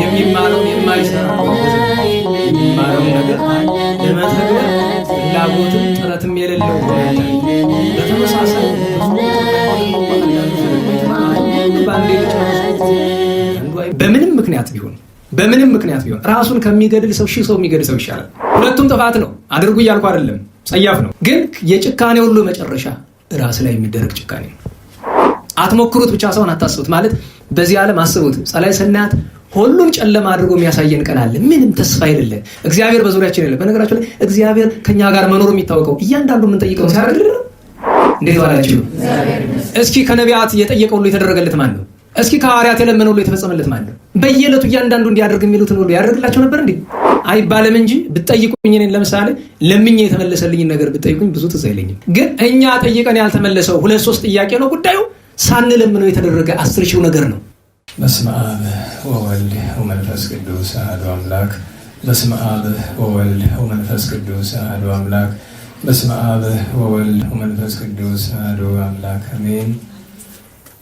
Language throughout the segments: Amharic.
የሚማረውን የማይሰራው የሚማረውን ነገር ለመተግበር ፍላጎትም ጥረትም የሌለው በተመሳሳይ በምንም ምክንያት ቢሆን ራሱን ከሚገድል ሰው ሺህ ሰው የሚገድል ሰው ይሻላል። ሁለቱም ጥፋት ነው፣ አድርጉ እያልኩ አይደለም፣ ጸያፍ ነው። ግን የጭካኔ ሁሉ መጨረሻ ራስ ላይ የሚደረግ ጭካኔ ነው። አትሞክሩት ብቻ ሰውን አታስቡት ማለት በዚህ ዓለም አስቡት። ጸላይ ሰናያት ሁሉን ጨለማ አድርጎ የሚያሳየን ቀን አለ። ምንም ተስፋ የሌለ እግዚአብሔር በዙሪያችን የለ። በነገራችን ላይ እግዚአብሔር ከኛ ጋር መኖሩ የሚታወቀው እያንዳንዱ የምንጠይቀው ሲያደርግልን ነው። እንዴት ዋላችሁ? እስኪ ከነቢያት የጠየቀው ሁሉ የተደረገለት ማን ነው? እስኪ ከሐዋርያት የለመነው ሁሉ የተፈጸመለት ማን ነው? በየዕለቱ እያንዳንዱ እንዲያደርግ የሚሉትን ሁሉ ያደርግላቸው ነበር እንዴ? አይባልም እንጂ ብትጠይቁኝ እኔን ለምሳሌ ለምኜ የተመለሰልኝን ነገር ብትጠይቁኝ ብዙ ትዝ አይለኝም። ግን እኛ ጠይቀን ያልተመለሰው 2-3 ጥያቄ ነው ጉዳዩ። ሳንለምነው የተደረገ 10,000 ነገር ነው። በስመ አብ ወወልድ ወመንፈስ ቅዱስ አሐዱ አምላክ። በስመ አብ ወወልድ ወመንፈስ ቅዱስ አሐዱ አምላክ። በስመ አብ ወወልድ ወመንፈስ ቅዱስ አሐዱ አምላክ አሜን።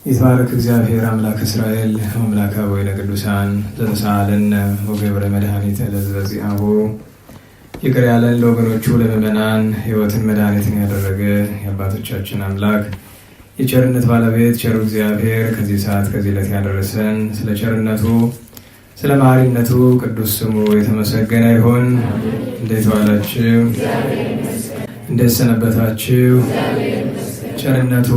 ይትባረክ እግዚአብሔር አምላክ እስራኤል አምላክ አበዊነ ቅዱሳን ዘተሳሃለነ ወገብረ መድኃኒተ ለዘዚአሁ። ይቅር ያለን ለወገኖቹ ለምእመናን ሕይወትን መድኃኒትን ያደረገ የአባቶቻችን አምላክ የቸርነት ባለቤት ቸሩ እግዚአብሔር ከዚህ ሰዓት ከዚህ ዕለት ያደረሰን ስለ ቸርነቱ ስለ መሐሪነቱ ቅዱስ ስሙ የተመሰገነ ይሁን። እንዴት ዋላችሁ? እንዴት ሰነበታችሁ? ቸርነቱ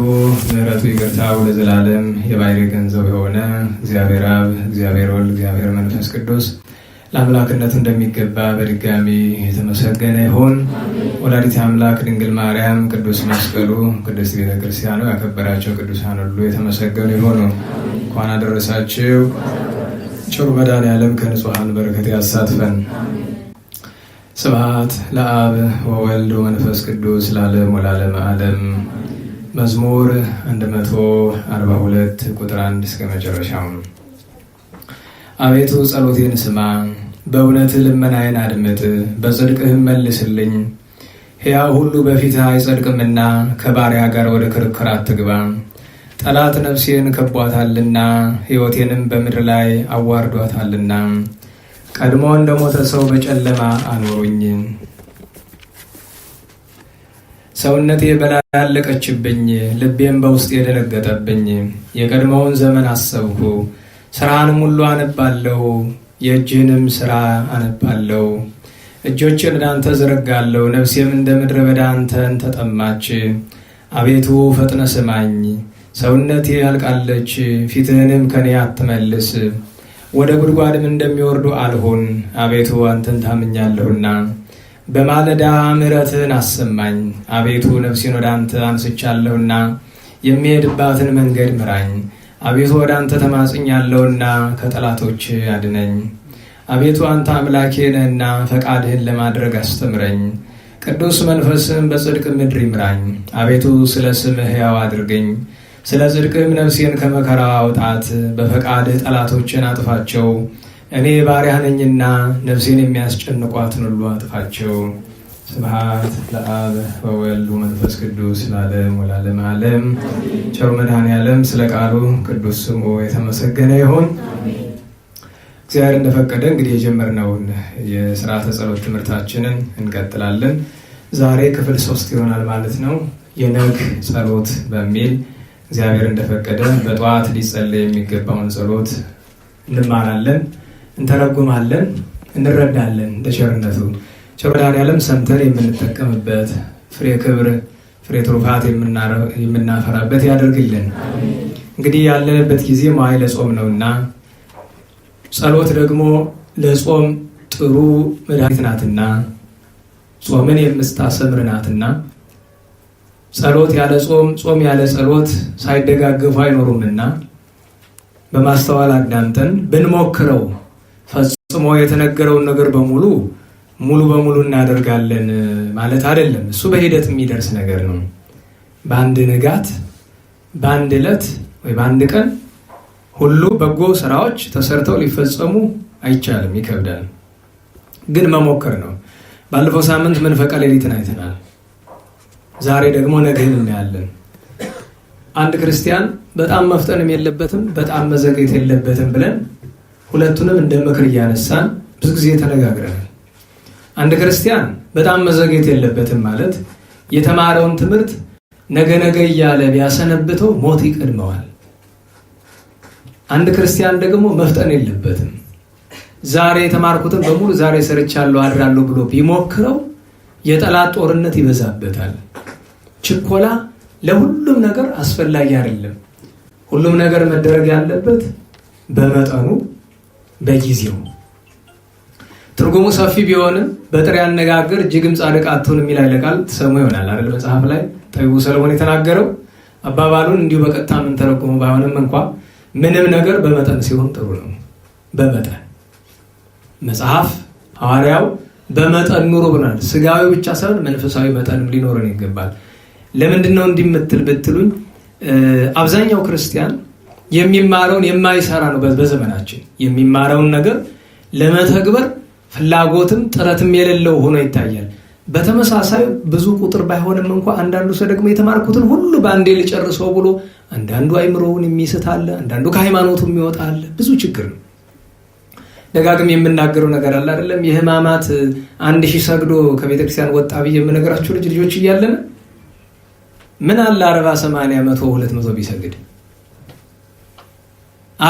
ምሕረቱ ይቅርታው ለዘላለም የባሕርይ ገንዘብ የሆነ እግዚአብሔር አብ እግዚአብሔር ወልድ እግዚአብሔር መንፈስ ቅዱስ ለአምላክነቱ እንደሚገባ በድጋሚ የተመሰገነ ይሁን። ወላዲተ አምላክ ድንግል ማርያም፣ ቅዱስ መስቀሉ፣ ቅድስት ቤተ ክርስቲያኑ ያከበራቸው ቅዱሳን ሁሉ የተመሰገኑ ይሁኑ። እንኳን አደረሳችሁ። ቸሩ መድኃኔዓለም ከንጹሐን በረከት ያሳትፈን። ስብሐት ለአብ ወወልድ ወመንፈስ ቅዱስ ለዓለም ወለዓለመ ዓለም። መዝሙር 142 ቁጥር 1 እስከ መጨረሻው። አቤቱ ጸሎቴን ስማ፣ በእውነት ልመናዬን አድምጥ፣ በጽድቅህም መልስልኝ። ሕያው ሁሉ በፊትህ አይጸድቅምና ከባሪያ ጋር ወደ ክርክር አትግባ። ጠላት ነፍሴን ከቧታልና ሕይወቴንም በምድር ላይ አዋርዷታልና። ቀድሞ እንደሞተ ሰው በጨለማ አኖሩኝ። ሰውነቴ በላይ ያለቀችብኝ፣ ልቤም በውስጥ የደነገጠብኝ። የቀድሞውን ዘመን አሰብኩ፣ ሥራህንም ሁሉ አነባለሁ፣ የእጅህንም ሥራ አነባለሁ። እጆችን ወደ አንተ ዘረጋለሁ፣ ነፍሴም እንደ ምድረ በዳ አንተን ተጠማች። አቤቱ ፈጥነ ስማኝ፣ ሰውነቴ ያልቃለች፣ ፊትህንም ከኔ አትመልስ። ወደ ጉድጓድም እንደሚወርዱ አልሆን፣ አቤቱ አንተን ታምኛለሁና። በማለዳ ምሕረትህን አሰማኝ፣ አቤቱ ነፍሴን ወደ አንተ አንስቻለሁና። የሚሄድባትን መንገድ ምራኝ፣ አቤቱ ወደ አንተ ተማጽኛለሁና ከጠላቶች አድነኝ። አቤቱ አንተ አምላኬ ነህና ፈቃድህን ለማድረግ አስተምረኝ። ቅዱስ መንፈስህም በጽድቅ ምድር ይምራኝ። አቤቱ ስለ ስምህ ሕያው አድርገኝ፣ ስለ ጽድቅህም ነፍሴን ከመከራ አውጣት። በፈቃድህ ጠላቶችን አጥፋቸው፣ እኔ ባሪያህ ነኝና ነፍሴን የሚያስጨንቋትን ሁሉ አጥፋቸው። ስብሐት ለአብ ወወልድ ወመንፈስ ቅዱስ ለዓለም ወለዓለመ ዓለም። ቸሩ መድኃኔዓለም ስለ ቃሉ ቅዱስ ስሙ የተመሰገነ ይሁን። እግዚአብሔር እንደፈቀደ እንግዲህ የጀመርነውን የሥርዓተ ጸሎት ትምህርታችንን እንቀጥላለን። ዛሬ ክፍል 3 ይሆናል ማለት ነው። የነግ ጸሎት በሚል እግዚአብሔር እንደፈቀደ በጠዋት ሊጸለይ የሚገባውን ጸሎት እንማራለን፣ እንተረጉማለን፣ እንረዳለን። እንደ ቸርነቱ ቸሩ መድኃኔዓለም ሰምተን የምንጠቀምበት ፍሬ ክብር ፍሬ ትሩፋት የምናፈራበት ያደርግልን። እንግዲህ ያለንበት ጊዜ መዋዕለ ጾም ነውና ጸሎት ደግሞ ለጾም ጥሩ መድኃኒት ናትና ጾምን የምታሰምር ናትና ጸሎት ያለ ጾም ጾም ያለ ጸሎት ሳይደጋገፉ አይኖሩምና በማስተዋል አዳምጠን ብንሞክረው ፈጽሞ የተነገረውን ነገር ሙሉ በሙሉ እናደርጋለን ማለት አይደለም። እሱ በሂደት የሚደርስ ነገር ነው። በአንድ ንጋት፣ በአንድ ዕለት ወይ በአንድ ቀን ሁሉ በጎ ስራዎች ተሰርተው ሊፈጸሙ አይቻልም፣ ይከብዳል። ግን መሞከር ነው። ባለፈው ሳምንት መንፈቀ ሌሊትን አይተናል። ዛሬ ደግሞ ነገን እናያለን። አንድ ክርስቲያን በጣም መፍጠንም የለበትም በጣም መዘግየት የለበትም ብለን ሁለቱንም እንደ ምክር እያነሳን ብዙ ጊዜ ተነጋግረናል። አንድ ክርስቲያን በጣም መዘግየት የለበትም ማለት የተማረውን ትምህርት ነገ እያለ ቢያሰነብተው ሞት ይቀድመዋል። አንድ ክርስቲያን ደግሞ መፍጠን የለበትም። ዛሬ የተማርኩትን በሙሉ ዛሬ ሰርቻለሁ አድራለሁ ብሎ ቢሞክረው የጠላት ጦርነት ይበዛበታል። ችኮላ ለሁሉም ነገር አስፈላጊ አይደለም። ሁሉም ነገር መደረግ ያለበት በመጠኑ በጊዜው። ትርጉሙ ሰፊ ቢሆንም በጥሬ አነጋገር እጅግም ጻድቅ አትሁን የሚል ኃይለ ቃል ትሰሙ ይሆናል አይደል? መጽሐፍ ላይ ጠቢቡ ሰለሞን የተናገረው አባባሉን እንዲሁ በቀጥታ ምን ተረጉሙ ባይሆንም እንኳ ምንም ነገር በመጠን ሲሆን ጥሩ ነው። በመጠን መጽሐፍ ሐዋርያው በመጠን ኑሩ ብሏል። ስጋዊ ብቻ ሳይሆን መንፈሳዊ መጠንም ሊኖረን ይገባል። ለምንድን ነው እንዲምትል ብትሉኝ አብዛኛው ክርስቲያን የሚማረውን የማይሰራ ነው። በዘመናችን የሚማረውን ነገር ለመተግበር ፍላጎትም ጥረትም የሌለው ሆኖ ይታያል። በተመሳሳይ ብዙ ቁጥር ባይሆንም እንኳ አንዳንዱ ሰው ደግሞ የተማርኩትን ሁሉ በአንዴ ልጨርሰው ብሎ አንዳንዱ አይምሮውን የሚስት አለ፣ አንዳንዱ ከሃይማኖቱ የሚወጣ አለ። ብዙ ችግር ነው። ደጋግም የምናገረው ነገር አለ አይደለም? የሕማማት 1000 ሰግዶ ከቤተክርስቲያን ወጣ ብዬ የምነግራችሁ ልጆች እያለን ምን አለ 40 80 100 200 ቢሰግድ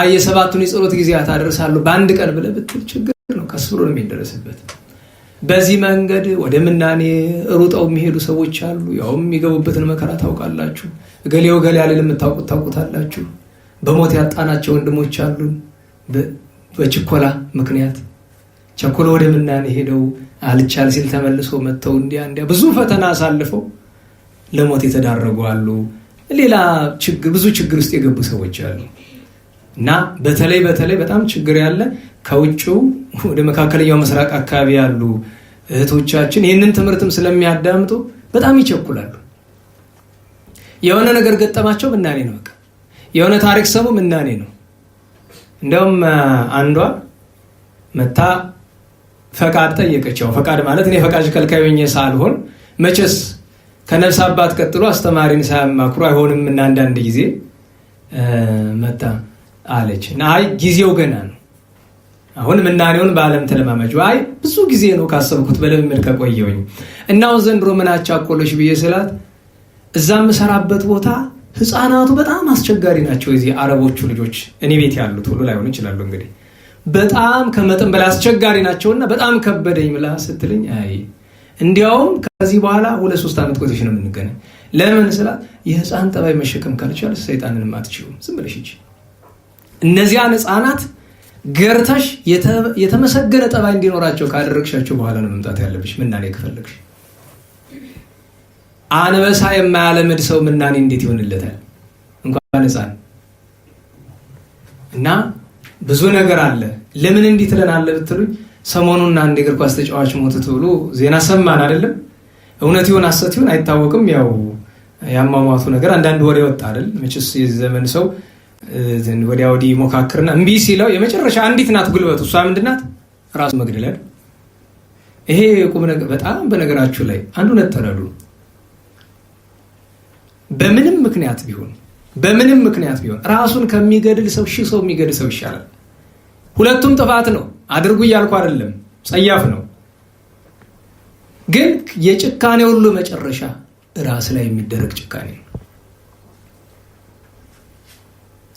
የሰባቱን የጸሎት ጊዜያት አደርሳለሁ በአንድ ቀን ብለህ ብትል ችግር ነው። ከስ ብሎ ነው የሚደረስበት። በዚህ መንገድ ወደ ምናኔ ሩጠው የሚሄዱ ሰዎች አሉ። ያውም የሚገቡበትን መከራ ታውቃላችሁ። እገሌው ገሌ ያለ የምታውቁት ታውቁታላችሁ። በሞት ያጣናቸው ወንድሞች አሉን። በችኮላ ምክንያት ቸኮላ ወደ ምናኔ ሄደው አልቻል ሲል ተመልሰው መጥተው እንዲያ ብዙ ፈተና አሳልፈው ለሞት የተዳረጉ አሉ። ሌላ ችግር ብዙ ችግር ውስጥ የገቡ ሰዎች አሉ። እና በተለይ በጣም ችግር ያለ ከውጭው ወደ መካከለኛው ምስራቅ አካባቢ ያሉ እህቶቻችን ይህንን ትምህርትም ስለሚያዳምጡ በጣም ይቸኩላሉ። የሆነ ነገር ገጠማቸው ምናኔ ነው። በቃ የሆነ ታሪክ ሰሙ ምናኔ ነው። እንደውም አንዷ መታ ፈቃድ ጠየቀችው። ፈቃድ ማለት እኔ ፈቃድ ከልካይ ሆኜ ሳልሆን መቼስ ከነፍስ አባት ቀጥሎ አስተማሪን ሳያማክሩ አይሆንም እና አንዳንድ ጊዜ መታ አለች። አይ ጊዜው ገና ነው፣ አሁን ምናኔውን በዓለም ተለማመጁ። አይ ብዙ ጊዜ ነው ካሰብኩት በልምምድ ከቆየሁኝ እና አሁን ዘንድሮ ምን አቻኮለሽ ብዬ ስላት እዛ የምሰራበት ቦታ ህፃናቱ በጣም አስቸጋሪ ናቸው። የዚህ አረቦቹ ልጆች እኔ ቤት ያሉት ሁሉ ላይሆኑ ይችላሉ እንግዲህ በጣም ከመጠን በላይ አስቸጋሪ ናቸውና በጣም ከበደኝ ብላ ስትልኝ አይ እንዲያውም ከዚህ በኋላ 2-3 ዓመት ቆይተሽ ነው የምንገናኝ። ለምን ስላት የህፃን ጠባይ መሸከም ካልቻለሽ ሰይጣንንም አትችይውም፣ ዝም ብለሽ ሂጂ። እነዚያን ህፃናት ገርተሽ የተመሰገነ ጠባይ እንዲኖራቸው ካደረግሻቸው በኋላ ነው መምጣት ያለብሽ ምናኔ ከፈለግሽ። አንበሳ የማያለምድ ሰው ምናኔ እንዴት ይሆንለታል? እንኳን ህፃን እና ብዙ ነገር አለ። ለምን እንዲህ ትለናለህ ብትሉኝ ሰሞኑን አንድ እግር ኳስ ተጫዋች ሞተ ተብሎ ዜና ሰማን አይደለም? እውነት ይሁን ሐሰት ይሁን አይታወቅም። ያው ያሟሟቱ ነገር አንዳንድ ወሬ ወጣ አይደል? መቼስ የዘመን ሰው ወዲያ ወዲህ ሞካክርና እምቢ ሲለው የመጨረሻ አንዲት ናት ጉልበቱ። እሷ ምንድናት? ራሱ መግደል። ይሄ ቁም ነገር በጣም በነገራችሁ ላይ አንዱ ነተረዱ በምንም ምክንያት ቢሆን ራሱን ከሚገድል ሰው 1000 ሰው የሚገድል ሰው ይሻላል። ሁለቱም ጥፋት ነው፣ አድርጉ እያልኩ አይደለም፣ ጸያፍ ነው። ግን የጭካኔ ሁሉ መጨረሻ ራስ ላይ የሚደረግ ጭካኔ ነው።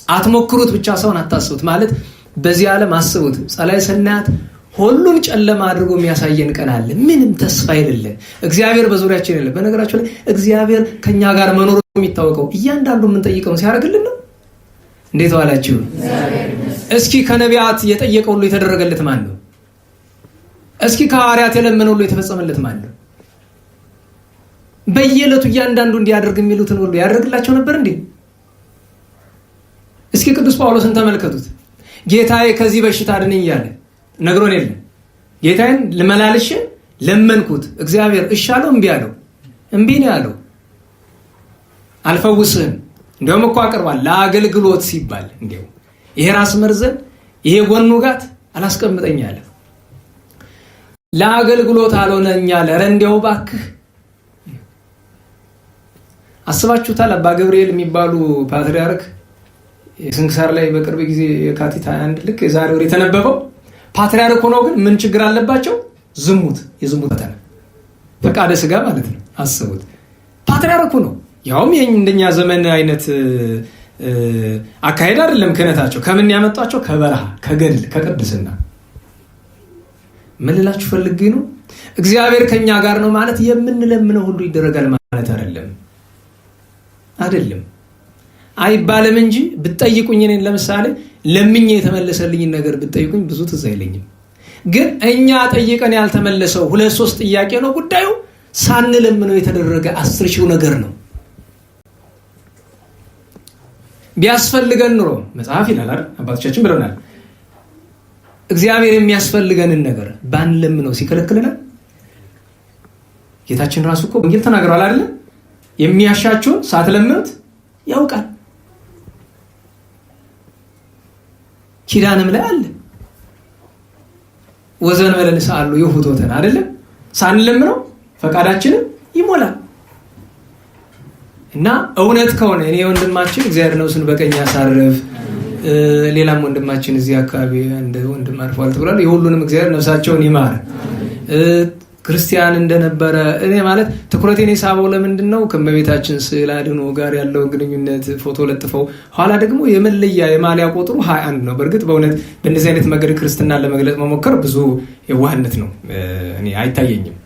አትሞክሩት ብቻ ሰውን አታስቡት ማለት በዚህ ዓለም አስቡት። ጸላይ ሰናያት ሁሉን ጨለማ አድርጎ የሚያሳየን ቀን አለ። ምንም ተስፋ የሌለን እግዚአብሔር በዙሪያችን የለም። በነገራችሁ ላይ እግዚአብሔር ከኛ ጋር መኖሩ የሚታወቀው እያንዳንዱ የምንጠይቀው ሲያደርግልን ነው። እንዴት ዋላችሁ? እስኪ ከነቢያት የጠየቀ ሁሉ የተደረገለት ማን ነው? እስኪ ከሐዋርያት የለመነ ሁሉ የተፈጸመለት ማን ነው? በየዕለቱ እያንዳንዱ እንዲያደርግ የሚሉትን ሁሉ ያደርግላቸው ነበር እንዴ? እስኪ ቅዱስ ጳውሎስን ተመልከቱት። ጌታዬ ከዚህ በሽታ አድነኝ እያለ ነግሮን የለ? ጌታዬን ልመላልሽ ለመንኩት፣ እግዚአብሔር እሺ አለው እምቢ አለው? እምቢ ነው ያለው። አልፈውስህም። እንዲያውም እኮ አቅርቧል ለአገልግሎት ሲባል እንዲያው ይሄ ራስ መርዘን ይሄ ጎን ውጋት አላስቀምጠኝ አለ። ለአገልግሎት አልሆነኝ አለ። ኧረ እንዲያው እባክህ አስባችሁታል? አባ ገብርኤል የሚባሉ ፓትርያርክ ስንክሳር ላይ በቅርብ ጊዜ የካቲት 21 ልክ የዛሬ ወር የተነበበው ፓትርያርክ ሆነው ግን ምን ችግር አለባቸው? ዝሙት፣ የዝሙት ፈተና፣ ፈቃደ ስጋ ማለት ነው። አስቡት፣ ፓትርያርኩ ነው። ያውም እንደኛ ዘመን አይነት አካሄድ አይደለም ክህነታቸው። ከምን ያመጣቸው? ከበረሃ ከገድል ከቅድስና። ምን ልላችሁ ፈልጌ ነው፣ እግዚአብሔር ከኛ ጋር ነው ማለት የምንለምነው ሁሉ ይደረጋል ማለት አይደለም አይባልም እንጂ ብትጠይቁኝ፣ እኔን ለምሳሌ ለምኜ የተመለሰልኝን ነገር ብትጠይቁኝ ብዙ ትዝ አይለኝም። ግን እኛ ጠይቀን ያልተመለሰው 2-3 ጥያቄ ነው ጉዳዩ። ሳንለምነው የተደረገ 10,000 ነገር ነው። ቢያስፈልገን ኑሮ መጽሐፍ ይላል አይደል? አባቶቻችን ብለውናል። እግዚአብሔር የሚያስፈልገንን ነገር ባንለምነው ሲከለክለናል። ጌታችን ራሱ እኮ ወንጌል ተናግሯል አይደል? የሚያሻችሁን ሳትለምኑት ያውቃል። ኪዳንም ላይ አለ ወዘን በለን ሰአሉ ይሁቶተን አይደለም? ሳንለምነው ፈቃዳችንን ይሞላል። እና እውነት ከሆነ እኔ ወንድማችን እግዚአብሔር ነፍሱን በቀኝ ያሳርፍ፣ ሌላም ወንድማችን እዚህ አካባቢ እንደ ወንድም አርፏል ተብሏል። የሁሉንም እግዚአብሔር ነፍሳቸውን ይማር። ክርስቲያን እንደነበረ እኔ ማለት ትኩረቴን የሳበው ለምንድን ነው? ከእመቤታችን ስዕል አድኖ ጋር ያለው ግንኙነት ፎቶ ለጥፈው ኋላ ደግሞ የመለያ የማሊያ ቁጥሩ 21 ነው። በእርግጥ በእውነት በእንደዚህ አይነት መንገድ ክርስትናን ለመግለጽ መሞከር ብዙ የዋህነት ነው፣ እኔ አይታየኝም።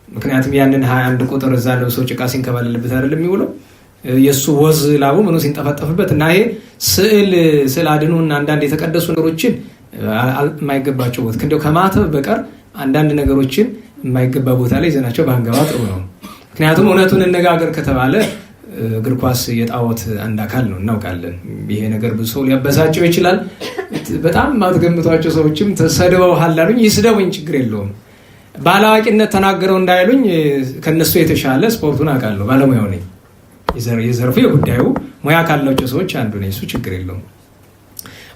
ምክንያቱም ያንን 21 ቁጥር እዛ ለው ሰው ጭቃ ሲንከባለልበት አይደለም የሚውለው፣ የእሱ ወዝ ላቡ ምኑ ሲንጠፈጠፍበት እና ይሄ ስዕል አድኖና አንዳንድ የተቀደሱ ነገሮችን የማይገባቸው ቦታ እንዲያው ከማተብ በቀር አንዳንድ ነገሮችን የማይገባ ቦታ ላይ ይዘናቸው ባንገባ ጥሩ ነው። ምክንያቱም እውነቱን እነጋገር ከተባለ እግር ኳስ የጣዖት አንድ አካል ነው፣ እናውቃለን። ይሄ ነገር ብዙ ሰው ሊያበሳጨው ይችላል። በጣም ማትገምቷቸው ሰዎችም ተሰድበውሃል አሉኝ፣ ይስደቡኝ፣ ችግር የለውም። ባላዋቂነት ተናገረው እንዳይሉኝ ከነሱ የተሻለ ስፖርቱን አውቃለሁ፣ ባለሙያው ነኝ። የዘርፉ የጉዳዩ ሙያ ካላቸው ሰዎች አንዱ ነኝ፣ እሱ ችግር የለውም።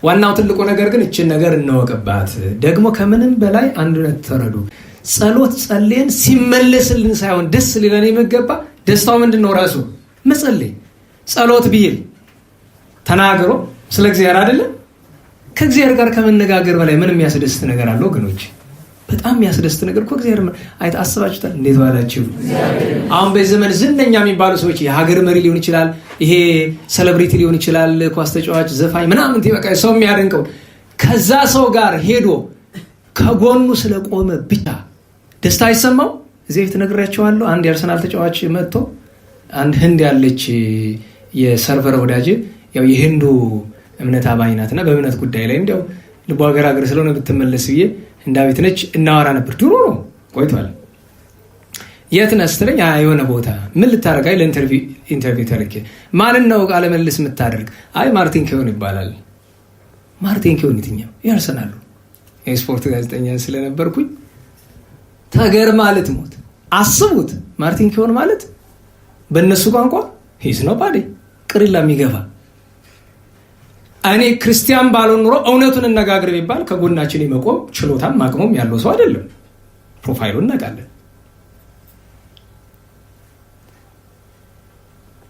ዋናው ትልቁ ነገር ግን እችን ነገር እንወቅባት። ደግሞ ከምንም በላይ አንድነት ተረዱ። ጸሎት ጸልየን ሲመለስልን ሳይሆን ደስ ሊለን የሚገባ ደስታው ምንድን ነው? ራሱ መጸለይ። ጸሎት ቢል ተናግሮ ስለ እግዚአብሔር አይደለም? ከእግዚአብሔር ጋር ከመነጋገር በላይ ምን የሚያስደስት ነገር አለ ወገኖች? በጣም የሚያስደስት ነገር እኮ እግዚአብሔር አስባችሁታል? እንዴት ባላችሁ። አሁን በዚህ ዘመን ዝነኛ የሚባሉ ሰዎች የሀገር መሪ ሊሆን ይችላል፣ ይሄ ሴሌብሪቲ ሊሆን ይችላል፣ ኳስ ተጫዋች፣ ዘፋኝ ምናምን በቃ ሰው የሚያደንቀው ከዛ ሰው ጋር ሄዶ ከጎኑ ስለቆመ ብቻ ደስታ አይሰማው? እዚህ ቤት ነግሬያቸዋለሁ። አንድ የአርሰናል ተጫዋች መጥቶ አንድ ህንድ ያለች የሰርቨር ወዳጅ ያው የህንዱ እምነት አባኝ ናትና በእምነት ጉዳይ ላይ እንዲያው ልቧ ሀገር ስለሆነ ብትመለስ ብዬ እንዳቤት ነች እናወራ ነበር። ድሮ ነው ቆይቷል። የት ነህ ስትለኝ የሆነ ቦታ። ምን ልታደርግ? ለኢንተርቪው ተልኬ። ማንን ነው ቃለ መልስ የምታደርግ? አይ ማርቲን ኬሆን ይባላል። ማርቲን ኬሆን የትኛው? ያርሰናሉ። የስፖርት ጋዜጠኛ ስለነበርኩኝ ተገርማ ልትሞት። አስቡት፣ ማርቲን ኬሆን ማለት በእነሱ ቋንቋ ሂስ ነው ባዴ ቅሪላ የሚገባ። እኔ ክርስቲያን ባልሆን ኑሮ እውነቱን እነጋግር ቢባል ከጎናችን የመቆም ችሎታም ማቅሞም ያለው ሰው አይደለም። ፕሮፋይሉን እናውቃለን።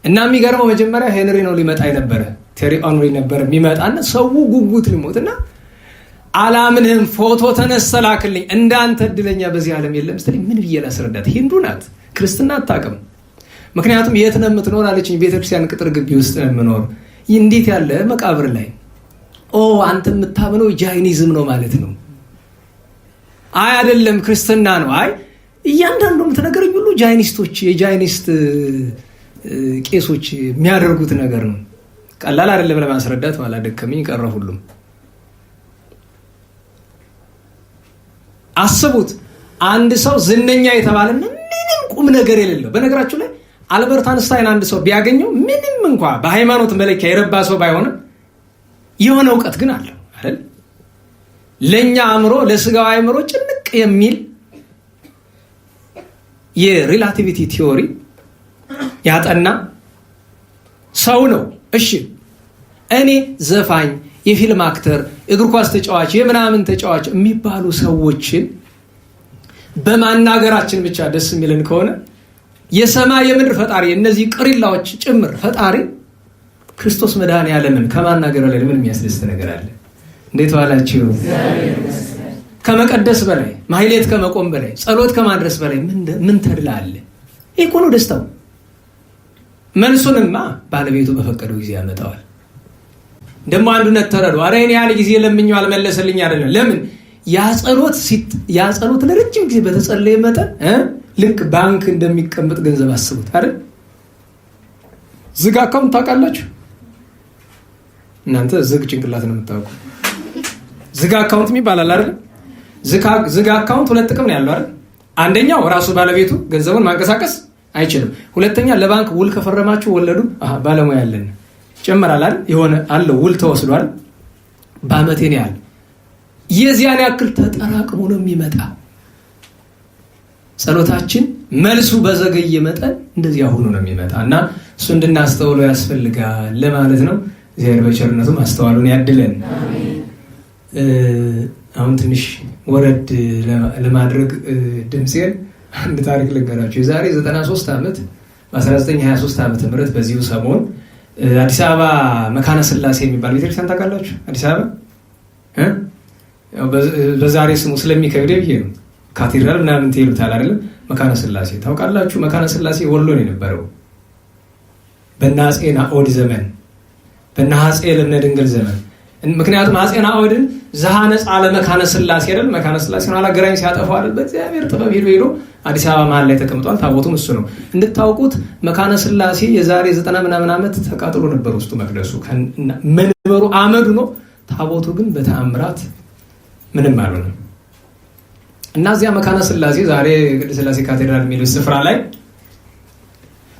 እና የሚገርመው መጀመሪያ ሄንሪ ነው ሊመጣ የነበረ፣ ቴሪ ኦንሪ ነበር የሚመጣና ሰው ጉጉት ሊሞትና አላምንህም፣ ፎቶ ተነስተላክልኝ፣ እንዳንተ እድለኛ በዚህ ዓለም የለም ስትለኝ ምን ብዬ ላስረዳት? ሂንዱ ናት፣ ክርስትና አታውቅም። ምክንያቱም የት ነው የምትኖር አለችኝ። ቤተክርስቲያን ቅጥር ግቢ ውስጥ ነው የምኖር። እንዴት ያለ መቃብር ላይ? አንተ የምታምነው ጃይኒዝም ነው ማለት ነው? አይ አይደለም ክርስትና ነው። አይ እያንዳንዱ የምትነገረኝ ሁሉ ጃይኒስቶች፣ የጃይኒስት ቄሶች የሚያደርጉት ነገር ነው። ቀላል አይደለም ለማስረዳት። ኋላ ደከመኝ ቀረ ሁሉም። አስቡት፣ አንድ ሰው ዝነኛ የተባለና ምንም ቁም ነገር የሌለው። በነገራችሁ ላይ አልበርት አንስታይን አንድ ሰው ቢያገኘው ምንም እንኳ በሃይማኖት መለኪያ የረባ ሰው ባይሆንም የሆነ እውቀት ግን አለው አይደል? ለኛ አእምሮ ለስጋው አእምሮ ጭንቅ የሚል የሪላቲቪቲ ቲዮሪ ያጠና ሰው ነው። እሺ እኔ ዘፋኝ፣ የፊልም አክተር፣ እግር ኳስ ተጫዋች፣ የምናምን ተጫዋች የሚባሉ ሰዎችን በማናገራችን ብቻ ደስ የሚልን ከሆነ የሰማይ የምድር ፈጣሪ እነዚህ ቅሪላዎች ጭምር ፈጣሪ ክርስቶስ መድኃኔዓለምን ከማናገር ላይ ምን የሚያስደስት ነገር አለ? እንዴት ዋላችሁ? ከመቀደስ በላይ ማህሌት ከመቆም በላይ ጸሎት ከማድረስ በላይ ምን ተድላ አለ? ይሄ እኮ ነው ደስታው። መልሱንማ ባለቤቱ በፈቀደው ጊዜ ያመጣዋል። ደግሞ አንዱነት ተረዱ። አረ እኔ ያለ ጊዜ ለምኜው አልመለሰልኝ አይደለም። ለምን ያ ጸሎት ለረጅም ጊዜ በተጸለየ መጠን ልክ ባንክ እንደሚቀመጥ ገንዘብ አስቡት አይደል? ዝግ አካውንት ታውቃላችሁ እናንተ? ዝግ ጭንቅላት ነው የምታውቁ። ዝግ አካውንት ይባላል አይደል? ዝግ አካውንት ሁለት ጥቅም ነው ያለው አይደል? አንደኛው ራሱ ባለቤቱ ገንዘቡን ማንቀሳቀስ አይችልም። ሁለተኛ ለባንክ ውል ከፈረማችሁ ወለዱ ባለሙያ ያለን ጨመራል አይደል? የሆነ አለው ውል ተወስዷል በአመቴ ነው ያለ። የዚያን ያክል ተጠራቅሞ ነው የሚመጣ። ጸሎታችን መልሱ በዘገየ መጠን እንደዚያ ሆኖ ነው የሚመጣ እና እሱ እንድናስተውለው ያስፈልጋል ለማለት ነው። እግዚአብሔር በቸርነቱ ማስተዋሉን ያድለን። አሁን ትንሽ ወረድ ለማድረግ ድምፄን አንድ ታሪክ ልንገራችሁ። የዛሬ 93 ዓመት በ1923 ዓመተ ምህረት በዚሁ ሰሞን አዲስ አበባ መካነ ስላሴ የሚባል ቤተክርስቲያን ታውቃላችሁ? አዲስ አበባ በዛሬ ስሙ ስለሚከብድ ብዬ ነው። ካቴድራል ምናምን ትይሉታል አይደለም? መካነ ስላሴ ታውቃላችሁ? መካነ ስላሴ ወሎ ነው የነበረው በእነ አፄ ናኦድ ዘመን፣ በእነ አፄ ልብነ ድንግል ዘመን። ምክንያቱም አፄ ናኦድን ዘሐነጽ አለ መካነ ስላሴ አይደል? መካነ ስላሴ ነው አላገራኝ ሲያጠፋው አይደል? በእግዚአብሔር ጥበብ ሄዶ አዲስ አበባ መሀል ላይ ተቀምጧል። ታቦቱም እሱ ነው። እንድታውቁት መካነ ስላሴ የዛሬ 90 ምናምን ዓመት ተቃጥሎ ነበር ውስጡ መቅደሱ መንበሩ አመዱ ነው። ታቦቱ ግን በተአምራት ምንም አልሆነም። እና እዚያ መካነ ስላሴ ዛሬ ቅድስት ስላሴ ካቴድራል የሚለው ስፍራ ላይ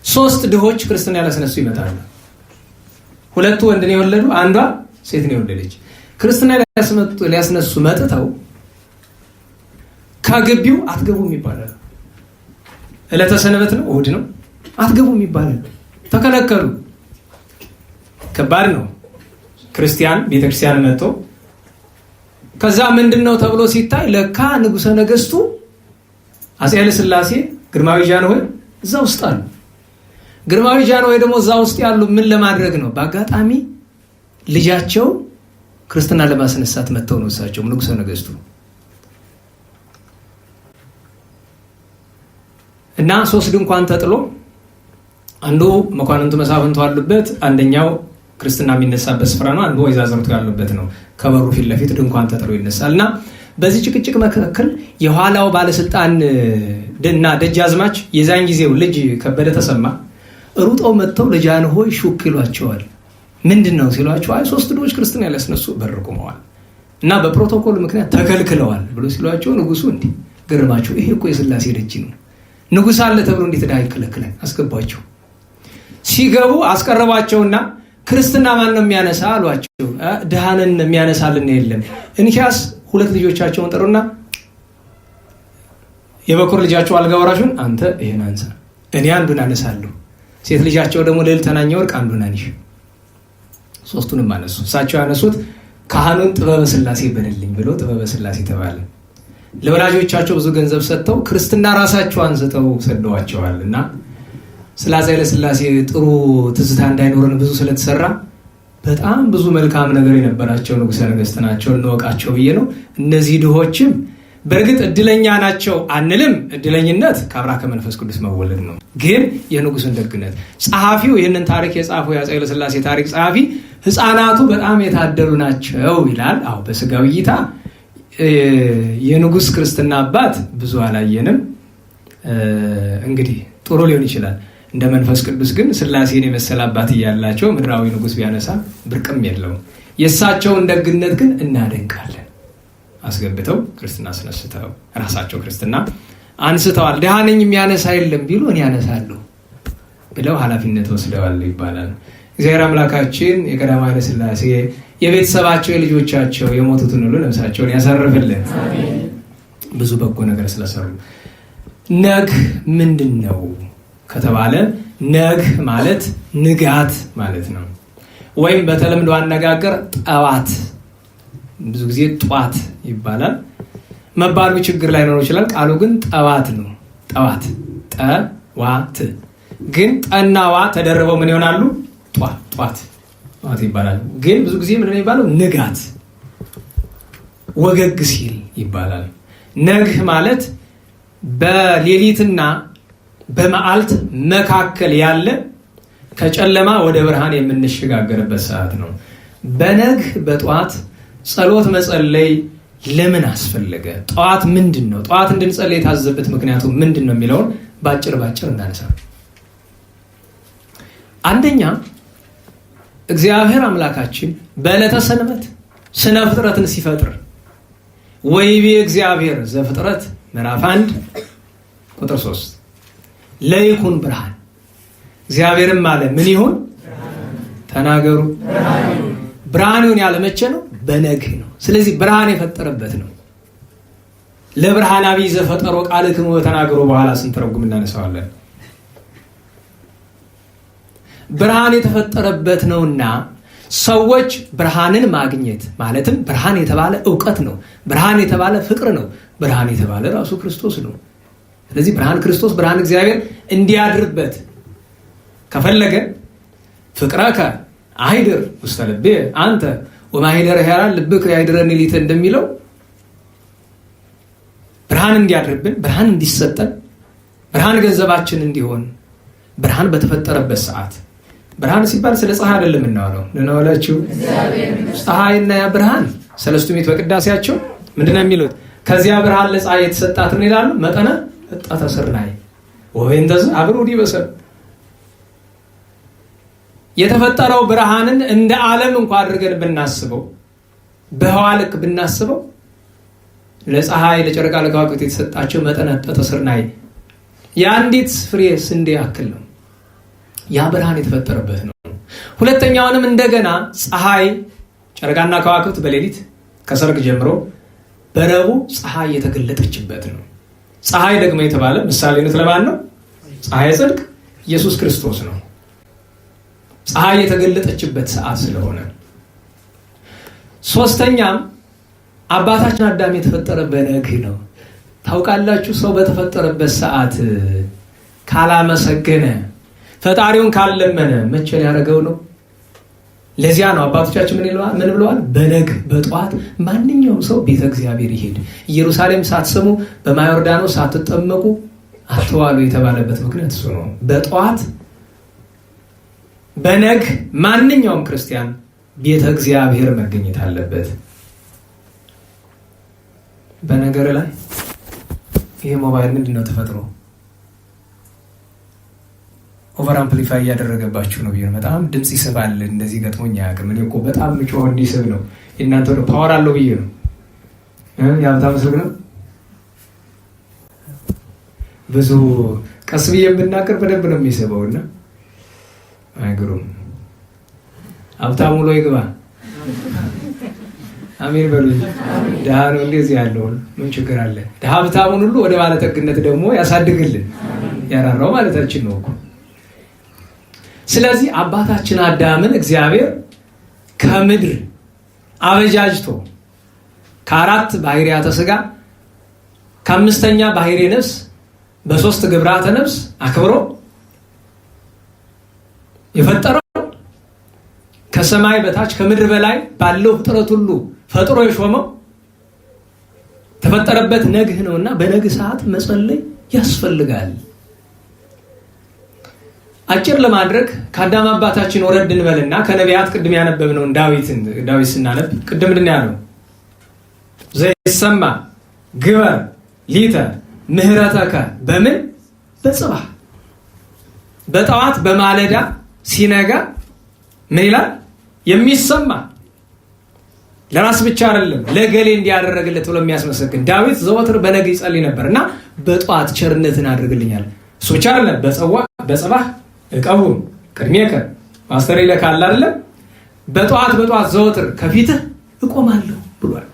3 ድሆች ክርስትና ያላስነሱ ይመጣሉ። 2 ወንድ ነው የወለዱ፣ አንዷ ሴት ነው የወለደች። ክርስትና ሊያስነሱ መጥተው ከግቢው አትገቡም ይባላል። ዕለተ ሰንበት ነው፣ እሑድ ነው። አትገቡም ይባላል። ተከለከሉ። ከባድ ነው። ክርስቲያን ቤተክርስቲያን መጥቶ ከዛ ምንድነው ተብሎ ሲታይ ለካ ንጉሠ ነገሥቱ አፄ ኃይለ ሥላሴ ግርማዊ ጃንሆይ እዛ ውስጥ አሉ። ግርማዊ ጃንሆይ ደግሞ እዛ ውስጥ ያሉ ምን ለማድረግ ነው? በአጋጣሚ ልጃቸው ክርስትና ለማስነሳት መጥተው ነው እሳቸው ንጉሠ ነገሥቱ። እና 3 ድንኳን ተጥሎ አንዱ መኳንንቱ መሳፍንቱ አሉበት፣ አንደኛው ክርስትና የሚነሳበት ስፍራ ነው፣ አንዱ ወይዛዝርቱ ያሉበት ነው። ከበሩ ፊት ለፊት ድንኳን ተጥሎ ይነሳል። እና በዚህ ጭቅጭቅ መካከል የኋላው ባለስልጣን እና ደጃዝማች የዛን ጊዜው ልጅ ከበደ ተሰማ ሩጠው መጥተው ለጃንሆይ ሹክ ይሏቸዋል። ምንድን ነው ሲሏቸው፣ አይ 3 ድሆች ክርስትና ያላስነሱ በር ቆመዋል እና በፕሮቶኮል ምክንያት ተከልክለዋል ብሎ ሲሏቸው ንጉሱ እንዲህ ገረማቸው። ይሄ እኮ የስላሴ ደጅ ነው፣ ንጉስ አለ ተብሎ እንዴት ዳ ይከለክላል? አስገባቸው። ሲገቡ አስቀረቧቸውና ክርስትና ማን ነው የሚያነሳ አሏቸው። ድሃንን የሚያነሳልን የለም። እንኪያስ 2 ልጆቻቸውን ጠሩና የበኩር ልጃቸው አልጋ ወራሹን አንተ ይሄን አንሳ፣ እኔ አንዱን አነሳለሁ። ሴት ልጃቸው ደግሞ ልዕልት ተናኘ ወርቅ አንዱን አንሺ። 3ቱንም አነሱ። እሳቸው ያነሱት ካህኑን ጥበበ ስላሴ በልልኝ ብሎ ጥበበ ስላሴ ተባለ። ለወላጆቻቸው ብዙ ገንዘብ ሰጥተው ክርስትና ራሳቸው አንስተው ሰደዋቸዋል። እና ስለ አፄ ኃይለ ሥላሴ ጥሩ ትዝታ እንዳይኖረን ብዙ ስለተሰራ በጣም ብዙ መልካም ነገር የነበራቸው ንጉሠ ነገሥት ናቸው፣ እንወቃቸው ብዬ ነው። እነዚህ ድሆችም በእርግጥ እድለኛ ናቸው አንልም። እድለኝነት ከአብራከ መንፈስ ቅዱስ መወለድ ነው። ግን የንጉሥን ደግነት ጸሐፊው ይህንን ታሪክ የጻፈው የአፄ ኃይለ ሥላሴ ታሪክ ጸሐፊ ሕፃናቱ በጣም የታደሉ ናቸው ይላል። አዎ በስጋዊ እይታ የንጉሥ ክርስትና አባት ብዙ አላየንም። እንግዲህ ጥሩ ሊሆን ይችላል። እንደ መንፈስ ቅዱስ ግን ስላሴን የመሰለ አባት እያላቸው ምድራዊ ንጉሥ ቢያነሳ ብርቅም የለውም። የእሳቸውን ደግነት ግን እናደንቃለን። አስገብተው ክርስትና አስነስተው ራሳቸው ክርስትና አንስተዋል። ድሃ ነኝ የሚያነሳ የለም ቢሉ እኔ ያነሳለሁ ብለው ኃላፊነት ወስደዋል ይባላል። እግዚአብሔር አምላካችን የቀዳማዊ ኃይለ ሥላሴ የቤተሰባቸው የልጆቻቸው የሞቱትን ሁሉ ነፍሳቸውን ያሳርፍልን ብዙ በጎ ነገር ስለሰሩ። ነግ ምንድን ነው ከተባለ ነግ ማለት ንጋት ማለት ነው። ወይም በተለምዶ አነጋገር ጠዋት፣ ብዙ ጊዜ ጧት ይባላል። መባሉ ችግር ላይ ኖሮ ይችላል። ቃሉ ግን ጠዋት ነው። ጠዋት ጠዋት ግን ጠናዋ ተደርበው ምን ይሆናሉ? ጧት ይባላል። ግን ብዙ ጊዜ ምንድን ነው የሚባለው? ንጋት ወገግ ሲል ይባላል። ነግህ ማለት በሌሊትና በመዓልት መካከል ያለ ከጨለማ ወደ ብርሃን የምንሸጋገርበት ሰዓት ነው። በነግህ በጠዋት ጸሎት መጸለይ ለምን አስፈለገ? ጠዋት ምንድን ነው? ጠዋት እንድንጸልይ የታዘበት ምክንያቱ ምንድን ነው የሚለውን ባጭር እናነሳ። አንደኛ እግዚአብሔር አምላካችን በዕለተ ሰንበት ስነ ፍጥረትን ሲፈጥር ወይቤ እግዚአብሔር ዘፍጥረት ምዕራፍ 1 ቁጥር 3 ለይኩን ብርሃን፣ እግዚአብሔርም አለ ምን ይሁን? ተናገሩ ብርሃን ይሁን ያለ መቼ ነው? በነግህ ነው። ስለዚህ ብርሃን የፈጠረበት ነው። ለብርሃን አብይ ዘፈጠሮ ቃልክሙ ተናገሩ በኋላ ስንተረጉም እናነሳዋለን። ብርሃን የተፈጠረበት ነውና ሰዎች ብርሃንን ማግኘት ማለትም ብርሃን የተባለ ዕውቀት ነው። ብርሃን የተባለ ፍቅር ነው። ብርሃን የተባለ ራሱ ክርስቶስ ነው። ስለዚህ ብርሃን ክርስቶስ ብርሃን እግዚአብሔር እንዲያድርበት ከፈለገ ፍቅረከ አይድር ውስተ ልቤ አንተ ወማይደር ሄራን ልብከ ያይድረኒ ሊተ እንደሚለው ብርሃን እንዲያድርብን፣ ብርሃን እንዲሰጠን፣ ብርሃን ገንዘባችን እንዲሆን ብርሃን በተፈጠረበት ሰዓት ብርሃን ሲባል ስለ ፀሐይ አይደለም እናወራው። ለነወላችሁ ፀሐይና ያ ብርሃን ሰለስቱ ምዕት በቅዳሴያቸው ምንድነው የሚሉት? ከዚያ ብርሃን ለፀሐይ የተሰጣት ነው ይላሉ። መጠነ እጣተ ስርናይ ወበእንተዝ አብሩዲ በሰብ የተፈጠረው ብርሃንን እንደ ዓለም እንኳን አድርገን ብናስበው በህዋ ልክ ብናስበው ለፀሐይ ለጨረቃ ለከዋክብት የተሰጣቸው መጠነ እጣተ ስርናይ የአንዲት ፍሬ ስንዴ ያክል ነው። ያ ብርሃን የተፈጠረበት ነው። ሁለተኛውንም እንደገና ፀሐይ ጨረቃና ከዋክብት በሌሊት ከሰርግ ጀምሮ በረቡዕ ፀሐይ የተገለጠችበት ነው። ፀሐይ ደግሞ የተባለ ምሳሌነት ለማን ነው? ፀሐይ ጽድቅ ኢየሱስ ክርስቶስ ነው። ፀሐይ የተገለጠችበት ሰዓት ስለሆነ። ሶስተኛም አባታችን አዳም የተፈጠረ በነግህ ነው። ታውቃላችሁ፣ ሰው በተፈጠረበት ሰዓት ካላመሰገነ ፈጣሪውን ካልለመነ መቼ ሊያደርገው ነው? ለዚያ ነው አባቶቻችን ምን ብለዋል? በነግህ በጠዋት ማንኛውም ሰው ቤተ እግዚአብሔር ይሄድ፣ ኢየሩሳሌም ሳትሰሙ በማየ ዮርዳኖስ ሳትጠመቁ አትዋሉ የተባለበት ምክንያት እሱ ነው። በጠዋት በነግህ ማንኛውም ክርስቲያን ቤተ እግዚአብሔር መገኘት አለበት። በነገር ላይ ይሄ ሞባይል ምንድነው ተፈጥሮ ኦቨር አምፕሊፋይ እያደረገባችሁ ነው ብዬ በጣም ድምጽ ይስባል። እንደዚህ ገጥሞኝ አያውቅም። እኔ እኮ በጣም ምጮህ እንዲስብ ነው። የእናንተ ነው ፓወር አለው ብዬ ነው። የሀብታም ስልክ ነው። ብዙ ቀስ ብዬ የምናገር በደንብ ነው የሚስበው እና አይግሩም። ሀብታም ውሎ ይግባ። አሜን በሉ። ድሃ ነው እንደዚህ ያለው ምን ችግር አለ? ሀብታሙን ሁሉ ወደ ባለጠግነት ደግሞ ያሳድግልን። ያራራው ማለታችን ነው እኮ። ስለዚህ አባታችን አዳምን እግዚአብሔር ከምድር አበጃጅቶ ከአራት ባህሪያተ ሥጋ ከአምስተኛ ባህሪ ነፍስ በሶስት ግብራተ ነፍስ አክብሮ የፈጠረው ከሰማይ በታች ከምድር በላይ ባለው ፍጥረት ሁሉ ፈጥሮ የሾመው ተፈጠረበት ነግህ ነውና በነግህ ሰዓት መጸለይ ያስፈልጋል። አጭር ለማድረግ ከአዳም አባታችን ወረድ እንበልና ከነቢያት ቅድም ያነበብነውን ዳዊት ስናነብ ቅድም ምንድን ያለው? ዘይሰማ ግበር ሊተ ምህረተከ በምን በጽባህ በጠዋት በማለዳ ሲነጋ ምን ይላል? የሚሰማ ለራስ ብቻ አይደለም ለገሌ እንዲያደረግለት ብሎ የሚያስመሰግን ዳዊት ዘወትር በነግህ ይጸልይ ነበር እና በጠዋት ቸርነትን አድርግልኛል። እሱ ብቻ አይደለም በጽባህ እቀቡ ቅድሜከ ማስተር ይልካል አይደለም? በጠዋት ዘወትር ከፊትህ እቆማለሁ ብሏል።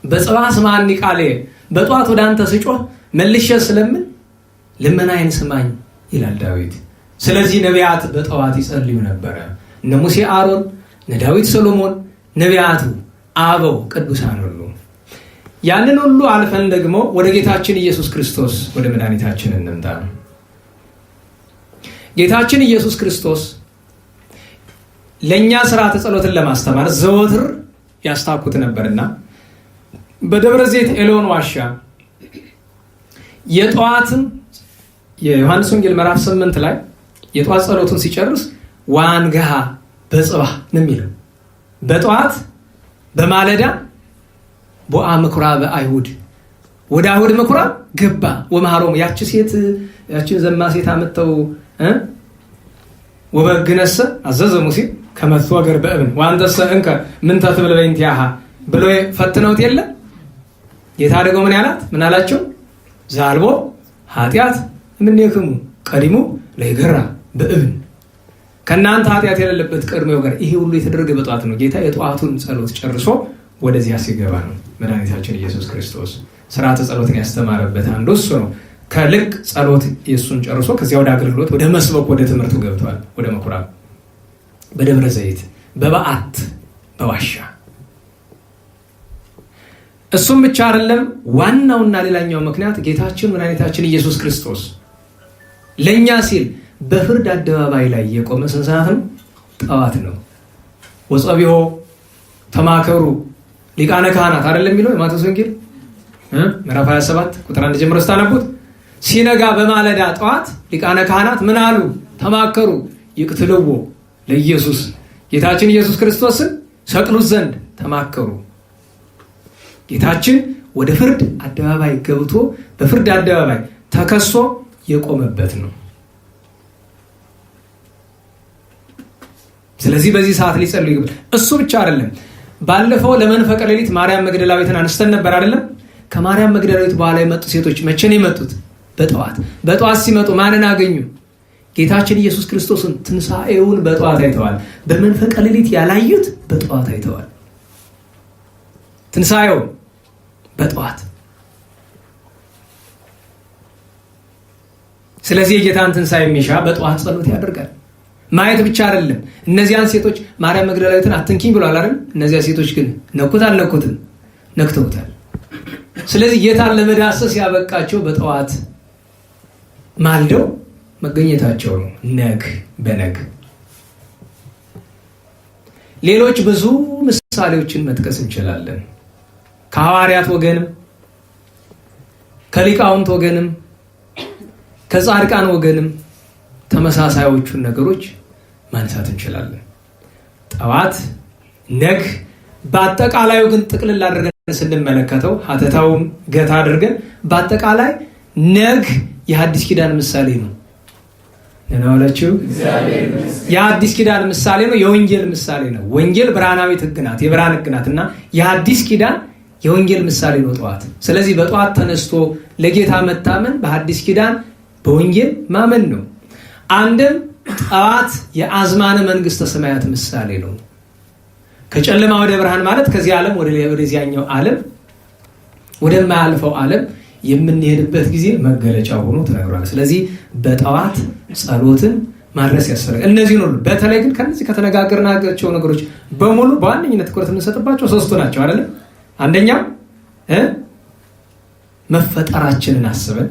በጽባሕ ስምዐኒ ቃሌ፣ በጠዋት ወደ አንተ ስጮህ መልሼ ስለምን ልመናዬን ስማኝ ይላል ዳዊት። ስለዚህ ነቢያት በጠዋት ይጸልዩ ነበረ። እነ ሙሴ፣ አሮን፣ እነ ዳዊት፣ ሰሎሞን፣ ነቢያቱ፣ አበው ቅዱሳን ሁሉ። ያንን ሁሉ አልፈን ደግሞ ወደ ጌታችን ኢየሱስ ክርስቶስ ወደ መድኃኒታችን እንምጣ። ጌታችን ኢየሱስ ክርስቶስ ለእኛ ሥርዓተ ጸሎትን ለማስተማር ዘወትር ያስታኩት ነበርና በደብረ ዘይት ኤሎን ዋሻ የጠዋትን የዮሐንስ ወንጌል ምዕራፍ 8 ላይ የጠዋት ጸሎቱን ሲጨርስ ወአንግሃ በጽባሕ ነው የሚለው። በጠዋት በማለዳ ቦአ ምኵራበ አይሁድ፣ ወደ አይሁድ ምኵራብ ገባ። ወመሃሮሙ ያቺ ዘማ ሴት አመጣው ወበግነሰ አዘዘ ሙሴ ከመ ትወገር በእብን ወአንተሰ እንከ ምንተ ትብል በእንቲአሃ ብሎ ፈትነውት የለ። ጌታ ደግሞ ምን ያላት? ምን አላቸው? ዛልቦ ኃጢአት እምኔክሙ ቀዲሙ ለይገራ በእብን፣ ከእናንተ ኃጢአት የሌለበት ቀድሞ ይወገር። ይሄ ሁሉ የተደረገ በጠዋት ነው። ጌታ የጠዋቱን ጸሎት ጨርሶ ወደዚያ ሲገባ ነው መድኃኒታችን ኢየሱስ ክርስቶስ ሥርዓተ ጸሎትን ያስተማረበት አንዱ እሱ ነው። ከልክ ጸሎት የእሱን ጨርሶ ከዚያ ወደ አገልግሎት፣ ወደ መስበክ፣ ወደ ትምህርቱ ገብተዋል። ወደ ምኵራብ፣ በደብረ ዘይት፣ በበዓት፣ በዋሻ። እሱም ብቻ አይደለም። ዋናውና ሌላኛው ምክንያት ጌታችን መድኃኒታችን ኢየሱስ ክርስቶስ ለእኛ ሲል በፍርድ አደባባይ ላይ የቆመ ስንት ሰዓት ነው? ጠዋት ነው። ወጸቢሖ ተማከሩ ሊቃነ ካህናት አይደለም የሚለው የማቴዎስ ወንጌል ምዕራፍ 27 ቁጥር 1 ጀምሮ ስታነቡት፣ ሲነጋ በማለዳ ጠዋት ሊቃነ ካህናት ምን አሉ? ተማከሩ ይቅትልዎ ለኢየሱስ፣ ጌታችን ኢየሱስ ክርስቶስን ሰቅሉት ዘንድ ተማከሩ። ጌታችን ወደ ፍርድ አደባባይ ገብቶ በፍርድ አደባባይ ተከሶ የቆመበት ነው። ስለዚህ በዚህ ሰዓት ሊጸልዩ ይገባል። እሱ ብቻ አይደለም። ባለፈው ለመንፈቀ ሌሊት ማርያም መግደላዊትን አንስተን ነበር አይደለም? ከማርያም መግደላዊት በኋላ የመጡ ሴቶች መቼ ነው የመጡት? በጠዋት። በጠዋት ሲመጡ ማንን አገኙ? ጌታችን ኢየሱስ ክርስቶስን ትንሣኤውን በጠዋት አይተዋል። በመንፈቀ ሌሊት ያላዩት በጠዋት አይተዋል። ትንሣኤውን በጠዋት። ስለዚህ የጌታን ትንሣኤ የሚሻ በጠዋት ጸሎት ያደርጋል። ማየት ብቻ አይደለም። እነዚያን ሴቶች ማርያም መግደላዊትን አትንኪኝ ብሏል አይደል? እነዚያ ሴቶች ግን ነኩት አልነኩትም? ነክተውታል። ስለዚህ ጌታን ለመዳሰስ ያበቃቸው በጠዋት ማልደው መገኘታቸው ነው። ነግ በነግ ሌሎች ብዙ ምሳሌዎችን መጥቀስ እንችላለን። ከሐዋርያት ወገንም ከሊቃውንት ወገንም ከጻድቃን ወገንም ተመሳሳዮቹን ነገሮች ማንሳት እንችላለን። ጠዋት፣ ነግ። በአጠቃላዩ ግን ጥቅልል አድርገን ስንመለከተው ሀተታውም ገታ አድርገን በአጠቃላይ ነግ የሐዲስ ኪዳን ምሳሌ ነው። እናውላችሁ የሐዲስ ኪዳን ምሳሌ ነው። የወንጌል ምሳሌ ነው። ወንጌል ብርሃናዊት ሕግ ናት፣ የብርሃን ሕግ ናት እና የሐዲስ ኪዳን የወንጌል ምሳሌ ነው ጠዋት። ስለዚህ በጠዋት ተነስቶ ለጌታ መታመን በሐዲስ ኪዳን በወንጌል ማመን ነው። አንድም ጠዋት የአዝማነ መንግስተ ሰማያት ምሳሌ ነው። ከጨለማ ወደ ብርሃን ማለት ከዚህ ዓለም ወደዚያኛው ዓለም ወደማያልፈው ዓለም የምንሄድበት ጊዜ መገለጫ ሆኖ ተነግሯል። ስለዚህ በጠዋት ጸሎትን ማድረስ ያስፈልጋል። እነዚህ ሁሉ በተለይ ግን ከነዚህ ከተነጋገርናቸው ነገሮች በሙሉ በዋነኝነት ትኩረት የምንሰጥባቸው ሶስቱ ናቸው አይደለም? አንደኛው መፈጠራችንን አስበን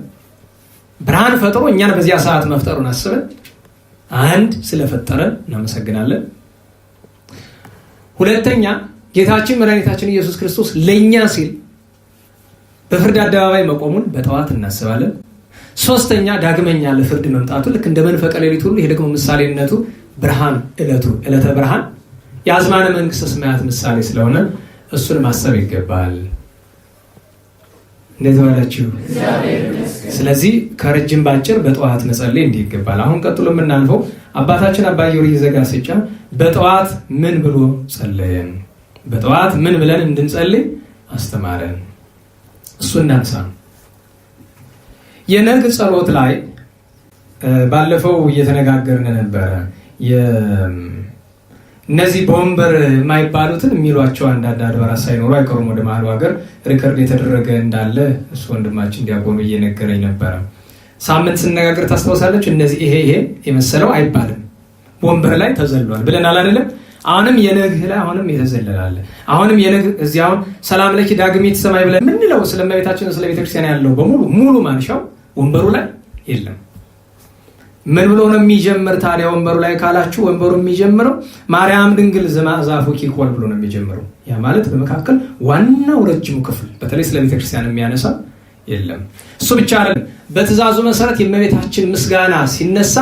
ብርሃን ፈጥሮ እኛን በዚያ ሰዓት መፍጠሩን አስበን አንድ ስለፈጠረን እናመሰግናለን። ሁለተኛ ጌታችን መድኃኒታችን ኢየሱስ ክርስቶስ ለእኛ ሲል በፍርድ አደባባይ መቆሙን በጠዋት እናስባለን። ሶስተኛ ዳግመኛ ለፍርድ መምጣቱ ልክ እንደ መንፈቀ ሌሊት ሁሉ ይሄ ደግሞ ምሳሌነቱ ብርሃን ዕለተ ብርሃን የአዝማነ መንግስተ ሰማያት ምሳሌ ስለሆነ እሱን ማሰብ ይገባል። እንዴት ዋላችሁ? ስለዚህ ከረጅም ባጭር በጠዋት መጸለይ እንዲህ ይገባል። አሁን ቀጥሎ የምናልፈው አባታችን አባ ጊዮርጊስ ዘጋስጫ በጠዋት ምን ብሎ ጸለየን፣ በጠዋት ምን ብለን እንድንጸልይ አስተማረን። እሱ እናንሳ። የነግ ጸሎት ላይ ባለፈው እየተነጋገርን ነበረ። እነዚህ በወንበር የማይባሉትን የሚሏቸው አንዳንድ አድባራት ሳይኖሩ አይቀሩም። ወደ መሀሉ ሀገር ሪከርድ የተደረገ እንዳለ እሱ ወንድማችን ዲያቆኑ እየነገረኝ ነበረ። ሳምንት ስነጋገር ታስታውሳለች። እነዚህ ይሄ የመሰለው አይባልም ወንበር ላይ ተዘሏል ብለናል አይደለም? አሁንም የነግህ ላይ አሁንም የተዘለላለ አሁንም የነግህ እዚህ አሁን ሰላም ለኪ ዳግሚት ሰማይ ብለን ምንለው ስለ እመቤታችን ስለ ቤተክርስቲያን ያለው በሙሉ ሙሉ ማንሻው ወንበሩ ላይ የለም። ምን ብሎ ነው የሚጀምር ታዲያ ወንበሩ ላይ ካላችሁ፣ ወንበሩ የሚጀምረው ማርያም ድንግል ዘማዛፉኪ ኮል ብሎ ነው የሚጀምረው። ያ ማለት በመካከል ዋናው ረጅሙ ክፍል በተለይ ስለ ቤተክርስቲያን የሚያነሳ የለም። እሱ ብቻ አይደለም። በትእዛዙ መሰረት የእመቤታችን ምስጋና ሲነሳ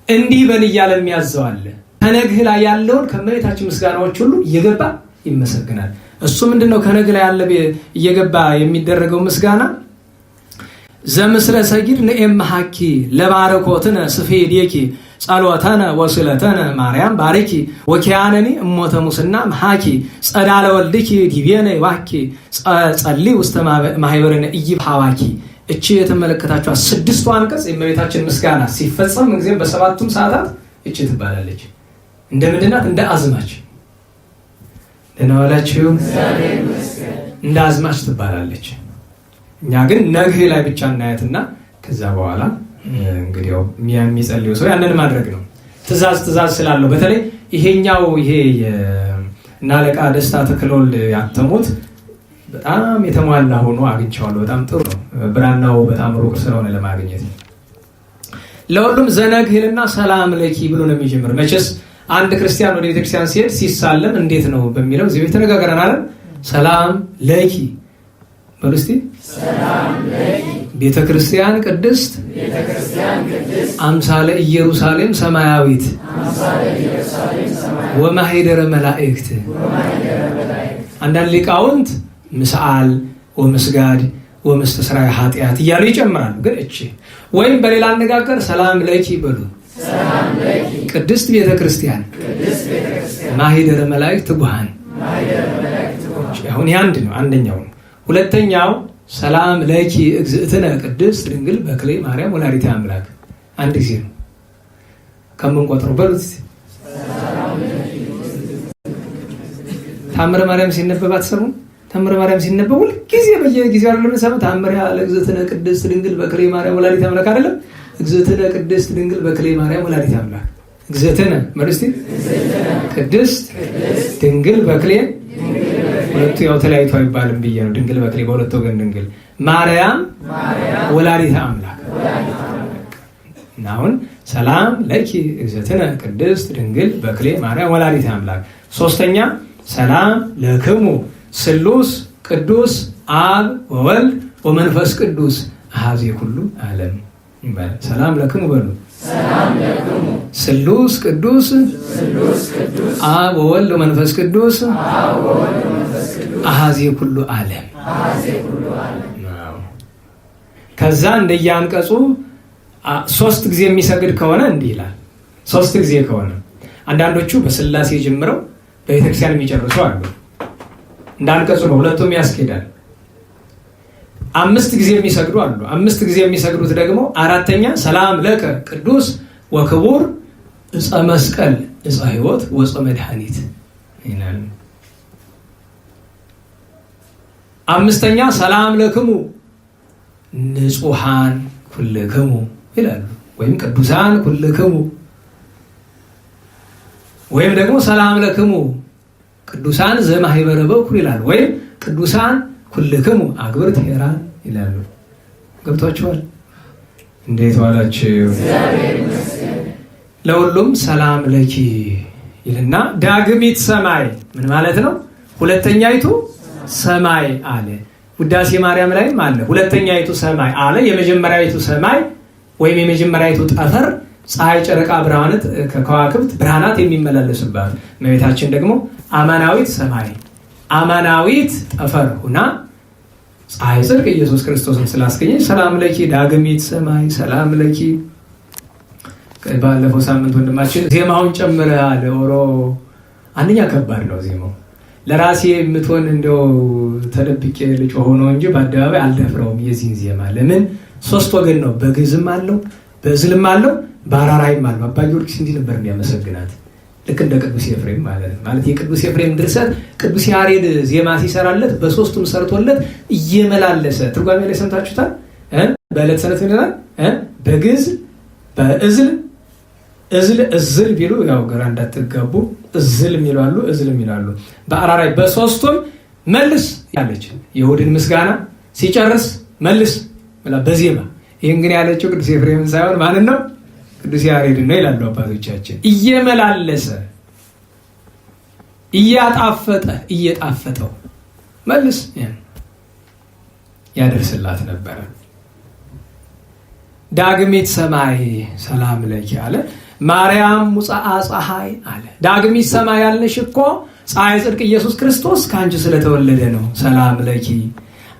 እንዲህ በል እያለ የሚያዘዋል። ከነግህ ላይ ያለውን ከእመቤታችን ምስጋናዎች ሁሉ እየገባ ይመሰግናል። እሱ ምንድነው? ከነግህ ላይ ያለ እየገባ የሚደረገው ምስጋና ዘምስለ ሰጊድ ንኤምሃኪ ለባረኮትነ ስፌዴኪ ጸሎተነ ወስለተነ ማርያም ባሪኪ ወኪያነኒ እሞተ ሙስና መሃኪ ጸዳለ ወልድኪ ዲቤነ ዋኪ ጸሊ ውስተ ማህበረነ ኢይብሃዋኪ። እቺ የተመለከታችኋት ስድስቱ አንቀጽ የእመቤታችን ምስጋና ሲፈጸም ጊዜም በሰባቱም ሰዓታት እቺ ትባላለች። እንደምንድናት? እንደ አዝማች ለነዋላችሁ እንደ አዝማች ትባላለች። እኛ ግን ነግህ ላይ ብቻ እናያትና ከዛ በኋላ እንግዲህ የሚጸልዩ ሰው ያንን ማድረግ ነው። ትእዛዝ ስላለው በተለይ ይሄኛው ይሄ እና አለቃ ደስታ ተክሎል ያተሙት በጣም የተሟላ ሆኖ አግኝቼዋለሁ። በጣም ጥሩ ነው። ብራናው በጣም ሩቅ ስለሆነ ለማግኘት ለሁሉም ዘነግህልና ሰላም ለኪ ብሎ ነው የሚጀምር። መቼስ አንድ ክርስቲያን ወደ ቤተክርስቲያን ሲሄድ ሲሳለም እንዴት ነው በሚለው እዚህ ቤት ተነጋግረናል። ሰላም ለኪ በሉ እስቲ። ሰላም ለኪ ቤተክርስቲያን ቅድስት አምሳለ ኢየሩሳሌም ሰማያዊት ወማህደረ መላእክት። አንዳንድ ሊቃውንት ምስዓል ወመስጋድ ወመስተስራይ ኃጢአት እያሉ ይጨምራሉ። ግን እቺ ወይም በሌላ አነጋገር ሰላም ለኪ በሉ። ቅድስት ቤተክርስቲያን ማህደረ መላእክት ጉሃን። አሁን ያንድ ነው አንደኛው። ሁለተኛው ሰላም ለኪ እግዝእትነ ቅድስት ድንግል በክሌ ማርያም ወላዲተ አምላክ። አንድ ጊዜ ነው ከምንቆጥረው በሉት። ታምረ ማርያም ሲነበብ አትሰሙም? ታምረ ማርያም ሲነበብ ሁልጊዜ በየጊዜው አይደለም የምንሰማው? ታምረ ለእግዝእትነ ቅድስት ድንግል በክሌ ማርያም ወላዲተ አምላክ አይደለም? እግዝእትነ ቅድስት ድንግል በክሌ ማርያም ወላዲተ አምላክ። እግዝእትነ መልስቲ ቅድስት ድንግል በክሌ ሁለቱ ያው ተለያይቶ አይባልም ብዬ ነው። ድንግል በክሌ በሁለት ወገን ድንግል ማርያም ወላዲተ አምላክ። አሁን ሰላም ለኪ እግዝእትነ ቅድስት ድንግል በክሌ ማርያም ወላዲተ አምላክ። ሶስተኛ ሰላም ለክሙ ስሉስ ቅዱስ አብ ወወልድ ወመንፈስ ቅዱስ አሐዜ ኩሉ ዓለም። ሰላም ለክሙ በሉ። ስሉስ ቅዱስ አብ ወወልድ ወመንፈስ ቅዱስ አሐዜ ኩሉ ዓለም። ከዛ እንደየአንቀጹ ሶስት ጊዜ የሚሰግድ ከሆነ እንዲህ ይላል። ሶስት ጊዜ ከሆነ አንዳንዶቹ በስላሴ ጀምረው በቤተክርስቲያን የሚጨርሱ አሉ። እንዳንቀጹ ነው። ሁለቱም ያስኬዳል። አምስት ጊዜ የሚሰግዱ አሉ። አምስት ጊዜ የሚሰግዱት ደግሞ አራተኛ ሰላም ለከ ቅዱስ ወክቡር ዕፀ መስቀል ዕፀ ሕይወት ወዕፀ መድኃኒት ይላሉ። አምስተኛ ሰላም ለክሙ ንጹሐን ኩልክሙ ይላሉ። ወይም ቅዱሳን ኩልክሙ ወይም ደግሞ ሰላም ለክሙ ቅዱሳን ዘማህበረ በኩል ይላሉ። ወይም ቅዱሳን ኩልክሙ አግብርት ሄራን ይላሉ። ገብቷችኋል? እንዴት ዋላችሁ? ለሁሉም ሰላም ለኪ ይልና ዳግሚት ሰማይ ምን ማለት ነው? ሁለተኛይቱ ሰማይ አለ። ውዳሴ ማርያም ላይም አለ ሁለተኛይቱ ሰማይ አለ። የመጀመሪያይቱ ሰማይ ወይም የመጀመሪያይቱ ጠፈር ፀሐይ፣ ጨረቃ፣ ብርሃናት ከከዋክብት ብርሃናት የሚመላለሱባት እመቤታችን ደግሞ አማናዊት ሰማይ አማናዊት ጠፈር ሁና ፀሐይ ጽድቅ ኢየሱስ ክርስቶስን ስላስገኘች ሰላም ለኪ ዳግሚት ሰማይ ሰላም ለኪ። ባለፈው ሳምንት ወንድማችን ዜማውን ጨምረ አለ። ኦሮ አንደኛ ከባድ ነው ዜማው። ለራሴ የምትሆን እንደው ተደብቄ ልጅ ሆኖ እንጂ በአደባባይ አልደፍረውም የዚህን ዜማ። ለምን? ሶስት ወገን ነው። በግዕዝም አለው በዝልም አለው በአራራይም አሉ። አባ ጊዮርጊስ እንዲህ ነበር የሚያመሰግናት፣ ልክ እንደ ቅዱስ ኤፍሬም ማለት ነው። ማለት የቅዱስ ኤፍሬም ድርሰት ቅዱስ ያሬድ ዜማ ሲሰራለት በሶስቱም ሰርቶለት እየመላለሰ ትርጓሜ ላይ ሰምታችሁታል። በዕለት ሰነት ይላል በግዕዝ በእዝል እዝል ቢሉ ያው ግራ እንዳትጋቡ እዝል የሚላሉ እዝል የሚላሉ በአራራይ በሶስቱም መልስ ያለች የእሑድን ምስጋና ሲጨርስ መልስ ብላ በዜማ ይህን ግን ያለችው ቅዱስ ኤፍሬምን ሳይሆን ማንን ነው? ቅዱስ ያሬድን ነው ይላሉ አባቶቻችን። እየመላለሰ እየጣፈጠው መልስ ያደርስላት ነበረ። ዳግሚት ሰማይ ሰላም ለኪ አለ። ማርያም ሙጽአ ፀሐይ አለ። ዳግሚት ሰማይ ያልንሽ እኮ ፀሐይ ጽድቅ ኢየሱስ ክርስቶስ ከአንቺ ስለተወለደ ነው። ሰላም ለኪ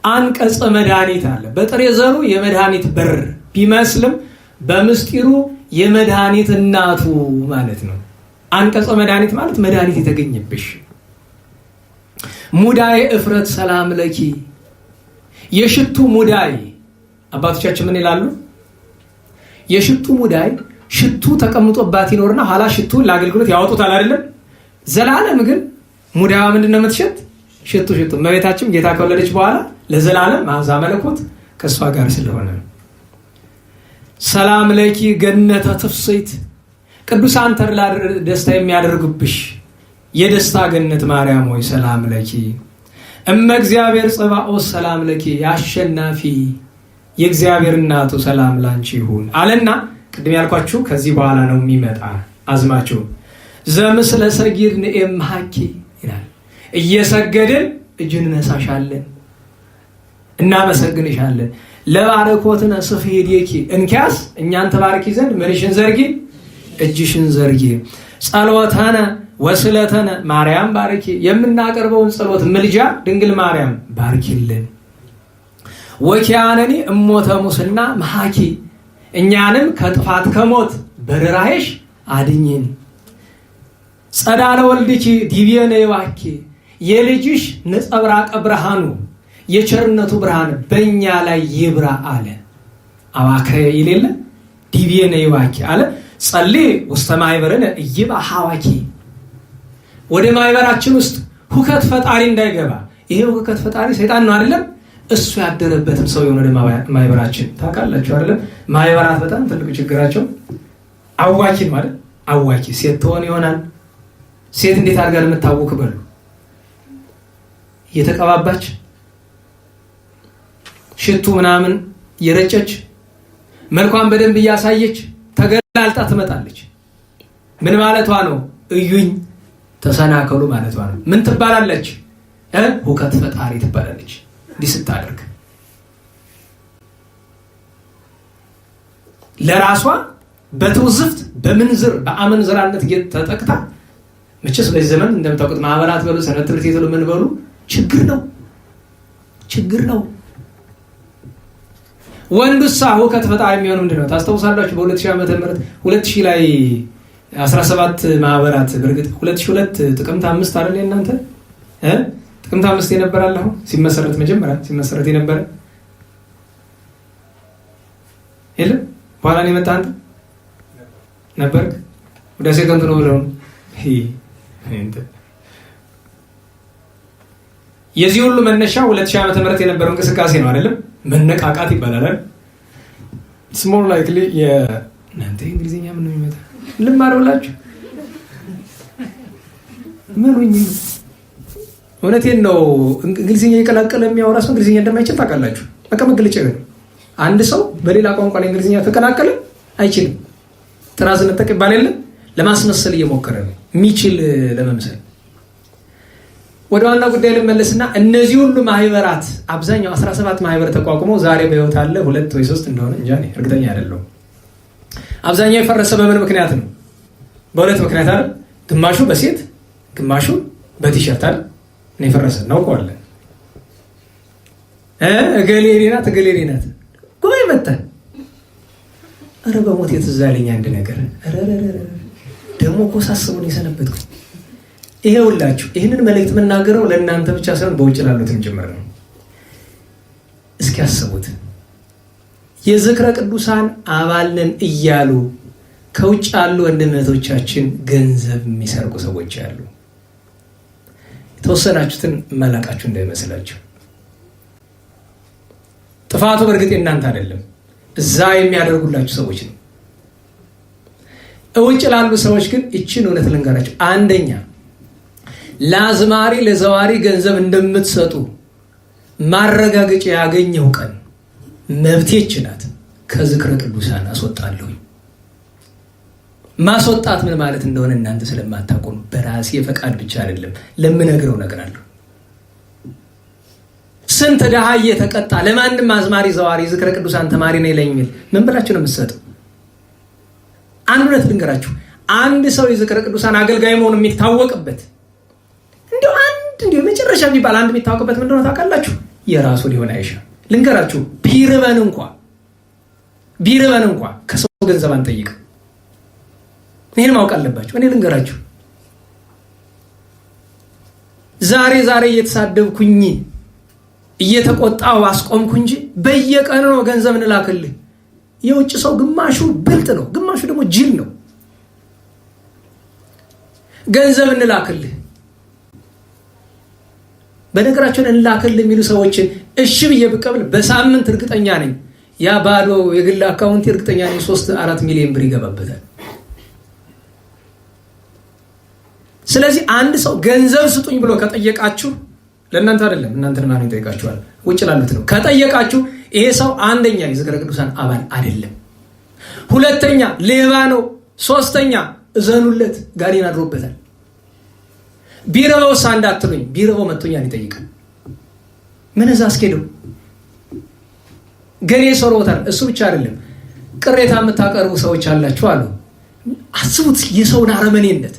አንቀጸ መድኃኒት አለ። በጥሬ ዘሩ የመድኃኒት በር ቢመስልም በምስጢሩ የመድኃኒት እናቱ ማለት ነው። አንቀጸ መድኃኒት ማለት መድኃኒት የተገኘብሽ። ሙዳይ እፍረት ሰላም ለኪ የሽቱ ሙዳይ አባቶቻችን ምን ይላሉ? የሽቱ ሙዳይ ሽቱ ተቀምጦባት ይኖርና ኋላ ሽቱ ለአገልግሎት ያወጡታል አይደለም። ዘላለም ግን ሙዳይዋ ምንድነው የምትሸት? ሽቱ እመቤታችን ጌታ ከወለደች በኋላ ለዘላለም መዓዛ መለኮት ከእሷ ጋር ስለሆነ ሰላም ለኪ ገነተ ትፍስሕት ቅዱሳን ተድላ ደስታ የሚያደርጉብሽ የደስታ ገነት ማርያም ሆይ ሰላም ለኪ እመ እግዚአብሔር ጽባኦት ሰላም ለኪ የአሸናፊ የእግዚአብሔር እናቱ ሰላም ላንቺ ይሁን አለና ቅድም ያልኳችሁ ከዚህ በኋላ ነው የሚመጣ አዝማችሁ ዘምስለ ሰጊድ ንኤምሃኪ ይላል። እየሰገድን እጅን ነሳሻለን እናመሰግንሻለን። ለባረኮትነ ስፍሄድኪ እንኪያስ እኛን ተባርኪ ዘንድ ምንሽን ዘርጊ እጅሽን ዘርጊ። ጸሎተነ ወስለተነ ማርያም ባርኪ የምናቀርበውን ጸሎት ምልጃ ድንግል ማርያም ባርኪልን። ወኪያነኒ እሞተ ሙስና መሃኪ እኛንም ከጥፋት ከሞት በርራይሽ አድኝን። ጸዳለ ወልድኪ ዲቤነ ይባኪ የልጅሽ ነጸብራቀ ብርሃኑ የቸርነቱ ብርሃን በእኛ ላይ ይብራ አለ። አዋከ ይሌለ ዲቤነ ይባኪ አለ። ጸልይ ውስተ ማይበረነ ይባ ሐዋኪ ወደ ማይበራችን ውስጥ ሁከት ፈጣሪ እንዳይገባ። ይሄ ሁከት ፈጣሪ ሰይጣን ነው አይደለም? እሱ ያደረበትም ሰው የሆነ ማይበራችን ታውቃላችሁ አይደለም? ማይበራት በጣም ትልቁ ችግራቸው አዋኪ ማለት አዋኪ ሴት ትሆን ይሆናል። ሴት እንዴት አድርጋ ለምታወክ በሉ እየተቀባባች ሽቱ ምናምን የረጨች መልኳን በደንብ እያሳየች ተገላልጣ ትመጣለች። ምን ማለቷ ነው? እዩኝ ተሰናከሉ ማለቷ ነው። ምን ትባላለች? ሁከት ፈጣሪ ትባላለች። እንዲህ ስታደርግ ለራሷ በትውዝፍት በምንዝር በአመንዝራነት ተጠቅታ መቼስ በዚህ ዘመን እንደምታውቁት ማህበራት በሉ ሰንበት ትምህርት ቤት ምን በሉ ችግር ነው። ወንዱሳ ሁከት ፈጣሪ የሚሆነው ምንድነው? ታስታውሳላችሁ? በ2000 ዓመተ ምህረት 2000 ላይ 17 ማህበራት በርግጥ 2002 ጥቅምት 5 አይደል እናንተ ጥቅምት 5 የነበራል አሁን ሲመሰረት መጀመሪያ ሲመሰረት የነበረ የለም። በኋላ ነው የመጣ አንተ ነበርክ ወደ ሰከንድ ነው ብለው የዚህ ሁሉ መነሻ 2000 ዓመተ ምህረት የነበረው እንቅስቃሴ ነው አይደለም? መነቃቃት ይባላል። ስሞል ላይክሊ የእናንተ እንግሊዝኛ ምን ነው የሚመጣ ልማር ብላችሁ ምን ሆኜ እውነቴን ነው። እንግሊዝኛ የቀላቀለ የሚያወራ ሰው እንግሊዝኛ እንደማይችል ታውቃላችሁ። በቃ መግለጫ ነው። አንድ ሰው በሌላ ቋንቋ ላይ እንግሊዝኛ ተቀላቀለ አይችልም። ጥራዝነት ተቀባል የለ ለማስመሰል እየሞከረ ነው የሚችል ለመምሰል። ወደ ዋና ጉዳይ ልመለስና እነዚህ ሁሉ ማህበራት አብዛኛው 17 ማህበር ተቋቁመው ዛሬ በህይወት አለ 2 ወይ 3 እንደሆነ እንጃ እኔ እርግጠኛ አይደለሁም። አብዛኛው የፈረሰ በምን ምክንያት ነው? በሁለት ምክንያት አይደል? ግማሹ በሴት ግማሹ በቲሸርት አይደል? ነው የፈረሰ እናውቀዋለን። እገሌ ናት ጉባኤ መጣ። ኧረ በሞት የተዛለኝ አንድ ነገር ደግሞ እኮ ሳስቡን የሰነበትኩ ይሄ ሁላችሁ ይህንን መልእክት የምናገረው ለእናንተ ብቻ ሳይሆን በውጭ ላሉትም ጭምር ነው። እስኪ ያስቡት። የዝክረ ቅዱሳን አባል ነን እያሉ ከውጭ ያሉ ወንድሞቻችን ገንዘብ የሚሰርቁ ሰዎች አሉ። የተወሰናችሁትን መላቃችሁ እንዳይመስላችሁ። ጥፋቱ በእርግጥ እናንተ አይደለም፣ እዛ የሚያደርጉላችሁ ሰዎች ነው። ውጭ ላሉ ሰዎች ግን እችን እውነት ልንገራችሁ። አንደኛ ለአዝማሪ ለዘዋሪ ገንዘብ እንደምትሰጡ ማረጋገጫ ያገኘው ቀን መብቴ ይችላል ከዝክረ ቅዱሳን አስወጣለሁ። ማስወጣት ምን ማለት እንደሆነ እናንተ ስለማታውቁ በራሴ ፈቃድ ብቻ አይደለም ለምነግረው እነግራለሁ። ስንት ደሃ እየተቀጣ ለማንም አዝማሪ ዘዋሪ ዝክረ ቅዱሳን ተማሪ ነው ይለኝ የሚል ምን ብላችሁ ነው የምትሰጡ? አንድ እውነት ልንገራችሁ። አንድ ሰው የዝክረ ቅዱሳን አገልጋይ መሆኑ የሚታወቅበት እንዲሁ መጨረሻ የሚባል አንድ የሚታወቅበት ምንድነው ታውቃላችሁ? የራሱ ሊሆን አይሻ ልንገራችሁ። ቢርበን እንኳ ከሰው ገንዘብ አንጠይቅ። ይህን ማወቅ አለባችሁ። እኔ ልንገራችሁ፣ ዛሬ እየተሳደብኩኝ እየተቆጣው አስቆምኩ እንጂ በየቀኑ ነው ገንዘብ እንላክልህ። የውጭ ሰው ግማሹ ብልጥ ነው፣ ግማሹ ደግሞ ጅል ነው። ገንዘብ እንላክልህ፣ በነገራችን እንላክልህ የሚሉ ሰዎችን እሺ ብዬ ብቀበል በሳምንት እርግጠኛ ነኝ ያ ባዶ የግል አካውንት እርግጠኛ ነኝ 3-4 ሚሊዮን ብር ይገባበታል። ስለዚህ አንድ ሰው ገንዘብ ስጡኝ ብሎ ከጠየቃችሁ ለእናንተ አይደለም፣ እናንተን ማን ይጠይቃችኋል? ውጭ ላሉት ነው። ከጠየቃችሁ ይሄ ሰው አንደኛ የዝክረ ቅዱሳን አባል አይደለም፣ ሁለተኛ ሌባ ነው፣ ሶስተኛ እዘኑለት፣ ጋኔን አድሮበታል። ቢረበው እንዳትሉኝ፣ ቢረበው መጥቶኛል ይጠይቃል። ምን እዛ አስኬደው ገኔ ሶሮታል። እሱ ብቻ አይደለም፣ ቅሬታ የምታቀርቡ ሰዎች አላችሁ አሉ። አስቡት የሰውን አረመኔነት።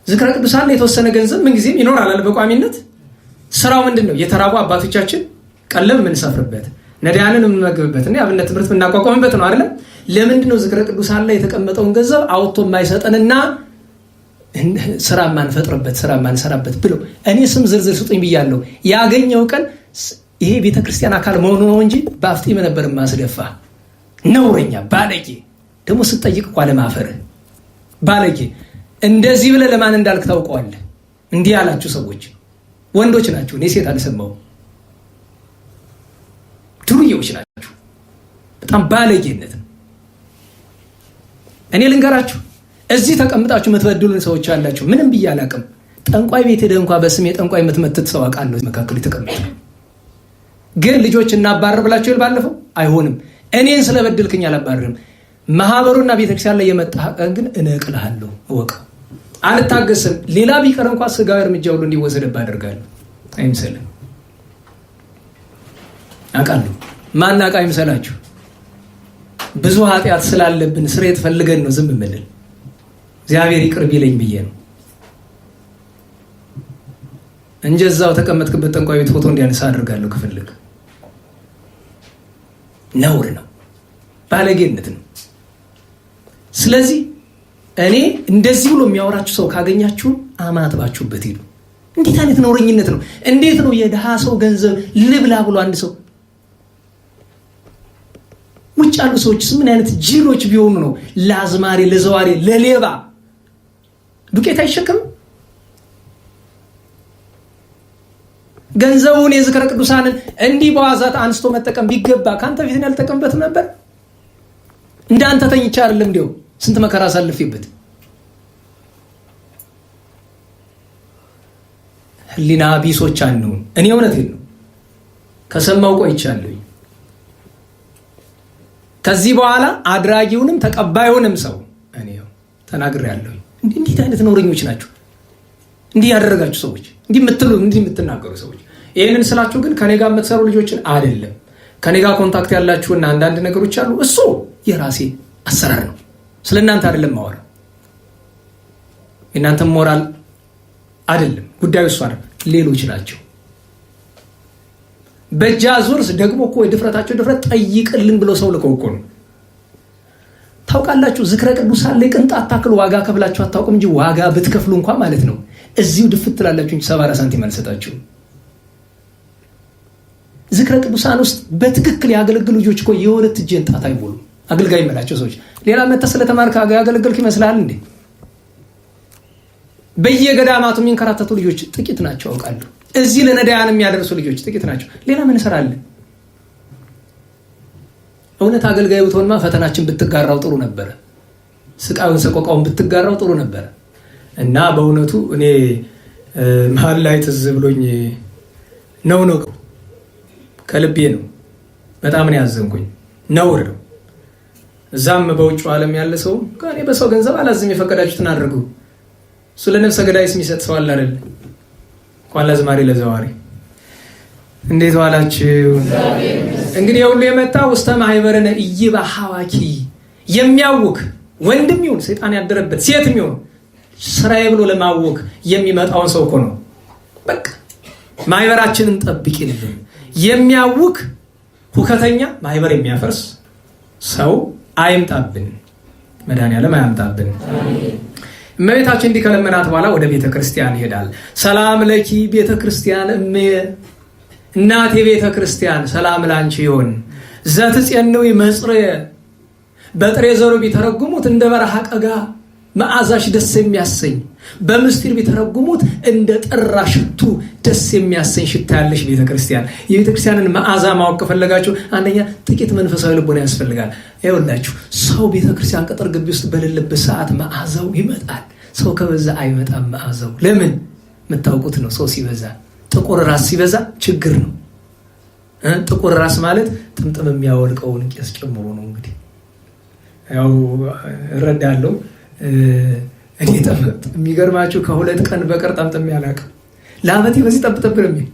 ዝክረ ቅዱሳን የተወሰነ ገንዘብ ምንጊዜም ይኖራል አለ በቋሚነት። ስራው ምንድን ነው? የተራቡ አባቶቻችን ቀለብ የምንሰፍርበት፣ ነዳያንን የምንመገብበት እና የአብነት ትምህርት የምናቋቋምበት ነው አይደለም? ለምንድን ነው ዝክረ ቅዱሳን ላይ የተቀመጠውን ገንዘብ አውጥቶ የማይሰጠንና ስራ ማንፈጥርበት ስራ ማንሰራበት ብሎ እኔ ስም ዝርዝር ስጡኝ ብያለሁ። ያገኘው ቀን ይሄ ቤተክርስቲያን አካል መሆኑ ነው እንጂ በአፍጢም ነበር ማስደፋ። ነውረኛ ባለጌ ደግሞ ስትጠይቅ እኮ ለማፈር ባለጌ። እንደዚህ ብለህ ለማን እንዳልክ ታውቀዋለህ። እንዲህ ያላችሁ ሰዎች ወንዶች ናቸው፣ እኔ ሴት አልሰማሁም። ዱርዬዎች ናቸው። በጣም ባለጌነት ነው። እኔ ልንገራችሁ፣ እዚህ ተቀምጣችሁ የምትበድሉን ሰዎች አላችሁ። ምንም ብዬ አላቅም። ጠንቋይ ቤት ሄደህ እንኳን በስሜ ጠንቋይ የምትመትት ሰው አውቃለሁ። መካከል የተቀመጠ ግን ልጆች እናባረር ብላችሁ ይል ባለፈው አይሆንም። እኔን ስለበድልክኝ አላባረርም። ማህበሩና ቤተክርስቲያን ላይ የመጣ ግን እነቅልሃለሁ። እወቅ፣ አልታገስም። ሌላ ቢቀር እንኳን ስጋዊ እርምጃ ሁሉ እንዲወሰድብህ አደርጋለሁ። አይምሰልም። አውቃለሁ። ማናውቅ አይምሰላችሁ። ብዙ ኃጢአት ስላለብን ስርየት ፈልገን ነው ዝም የምንል። እግዚአብሔር ይቅር ቢለኝ ብዬ ነው እንጂ እዛው ተቀመጥክበት ጠንቋይ ቤት ፎቶ እንዲያነሳ አደርጋለሁ ከፈለግ። ነውር ነው፣ ባለጌነት ነው። ስለዚህ እኔ እንደዚህ ብሎ የሚያወራችሁ ሰው ካገኛችሁ አማትባችሁበት ሄዱ። እንዴት አይነት ነውረኝነት ነው? እንዴት ነው የድሃ ሰው ገንዘብ ልብላ ብሎ አንድ ሰው? ውጭ ያሉ ሰዎችስ ምን አይነት ጅሎች ቢሆኑ ነው ለአዝማሪ ለዘዋሪ ለሌባ ዱቄት አይሸከም? ገንዘቡን የዝክረ ቅዱሳንን እንዲህ በዋዛት አንስቶ መጠቀም ቢገባ ካንተ ፊት ያልተጠቀምበትም ነበር። እንዳንተ ተኝቻ አይደለም እንዴው ስንት መከራ አሳልፌበት። ህሊና ቢሶች አንሁን። እኔ እውነቴን ነው ከሰማው ቆይቻለሁ። ከዚህ በኋላ አድራጊውንም ተቀባዩንም ሰው እኔው ተናግሬያለሁ። እንዴት አይነት ነውረኞች ናችሁ እንዲህ ያደረጋችሁ ሰዎች፣ እንዲህ የምትሉ እንዲህ የምትናገሩ ሰዎች። ይሄንን ስላችሁ ግን ከኔ ጋር የምትሰሩ ልጆችን አይደለም። ከኔ ጋር ኮንታክት ያላችሁና አንዳንድ ነገሮች አሉ። እሱ የራሴ አሰራር ነው። ስለናንተ አይደለም ማወራ። እናንተ ሞራል አይደለም ጉዳዩ፣ እሱ አይደለም፣ ሌሎች ናቸው። በጃዙርስ ደግሞ እኮ የድፍረታቸው ድፍረት ጠይቅልን ብሎ ሰው ልከው እኮ ነው። ታውቃላችሁ፣ ዝክረ ቅዱሳን ላይ ቅንጣት ታክል ዋጋ ከፍላችሁ አታውቁም እንጂ ዋጋ ብትከፍሉ እንኳን ማለት ነው እዚሁ ድፍት ትላላችሁ እንጂ 70 ሳንቲም አልሰጣችሁም። ዝክረ ቅዱሳን ውስጥ በትክክል ያገለግሉ ልጆች እኮ የሁለት እጅን ጣት አይሞሉም። አገልጋይ የምላቸው ሰዎች። ሌላ መተህ ስለተማርክ ያገለገልክ ይመስልሃል እንዴ? በየገዳማቱ የሚንከራተቱ ልጆች ጥቂት ናቸው አውቃለሁ። እዚህ ለነዳያን የሚያደርሱ ልጆች ጥቂት ናቸው። ሌላ ምን እሰራለን? እውነት አገልጋይ ብትሆንማ ፈተናችን ብትጋራው ጥሩ ነበረ። ስቃዩን ሰቆቃውን ብትጋራው ጥሩ ነበረ። እና በእውነቱ እኔ መሀል ላይ ትዝ ብሎኝ ነው ከልቤ ነው። በጣም ነው ያዘንኩኝ። ነውር ነው። እዛም በውጭ ዓለም ያለ ሰው ከእኔ በሰው ገንዘብ አላዝም፣ የፈቀዳችሁትን አድርጉ። እሱ ለነፍሰ ገዳይስ የሚሰጥ ሰው አለ አይደል? እንኳን ለዝማሬ ለዘዋሪ። እንዴት ዋላችሁ? እንግዲህ የሁሉ የመጣ ውስተ ማህበረነ ኢይባ ሐዋኪ የሚያውክ ወንድም ይሁን ሰይጣን ያደረበት ሴትም ይሁን ስራዬ ብሎ ለማወክ የሚመጣውን ሰው እኮ ነው። በቃ ማህበራችንን ጠብቂልን። የሚያውክ ሁከተኛ ማህበር የሚያፈርስ ሰው አይምጣብን፣ መድኃኒዓለም አያምጣብን። እመቤታችን እንዲህ ከለመናት በኋላ ወደ ቤተ ክርስቲያን ይሄዳል። ሰላም ለኪ ቤተ ክርስቲያን እምየ፣ እናቴ ቤተ ክርስቲያን ሰላም ላንቺ ይሁን። ዘትጼንዊ መጽርየ፣ በጥሬ ዘሩ ቢተረጉሙት እንደ በረሃ ቀጋ መዓዛሽ ደስ የሚያሰኝ፣ በምስጢር ቢተረጉሙት እንደ ጠራ ሽቱ ደስ የሚያሰኝ ሽታ ያለሽ ቤተ ክርስቲያን። የቤተ ክርስቲያንን መዓዛ ማወቅ ከፈለጋችሁ አንደኛ ጥቂት መንፈሳዊ ልቦና ያስፈልጋል። ይኸውላችሁ ሰው ቤተ ክርስቲያን ቅጥር ግቢ ውስጥ በሌለበት ሰዓት መዓዛው ይመጣል። ሰው ከበዛ አይመጣም መዓዛው። ለምን? የምታውቁት ነው። ሰው ሲበዛ፣ ጥቁር ራስ ሲበዛ ችግር ነው። ጥቁር ራስ ማለት ጥምጥም የሚያወልቀውን ቄስ ጨምሮ ነው። እንግዲህ ያው እረዳለሁ። እኔ የሚገርማችሁ ከ2 ቀን በቀር ጠምጥም ያላቅም ለአመቴ በዚህ ጠብጠብ ነው የሚል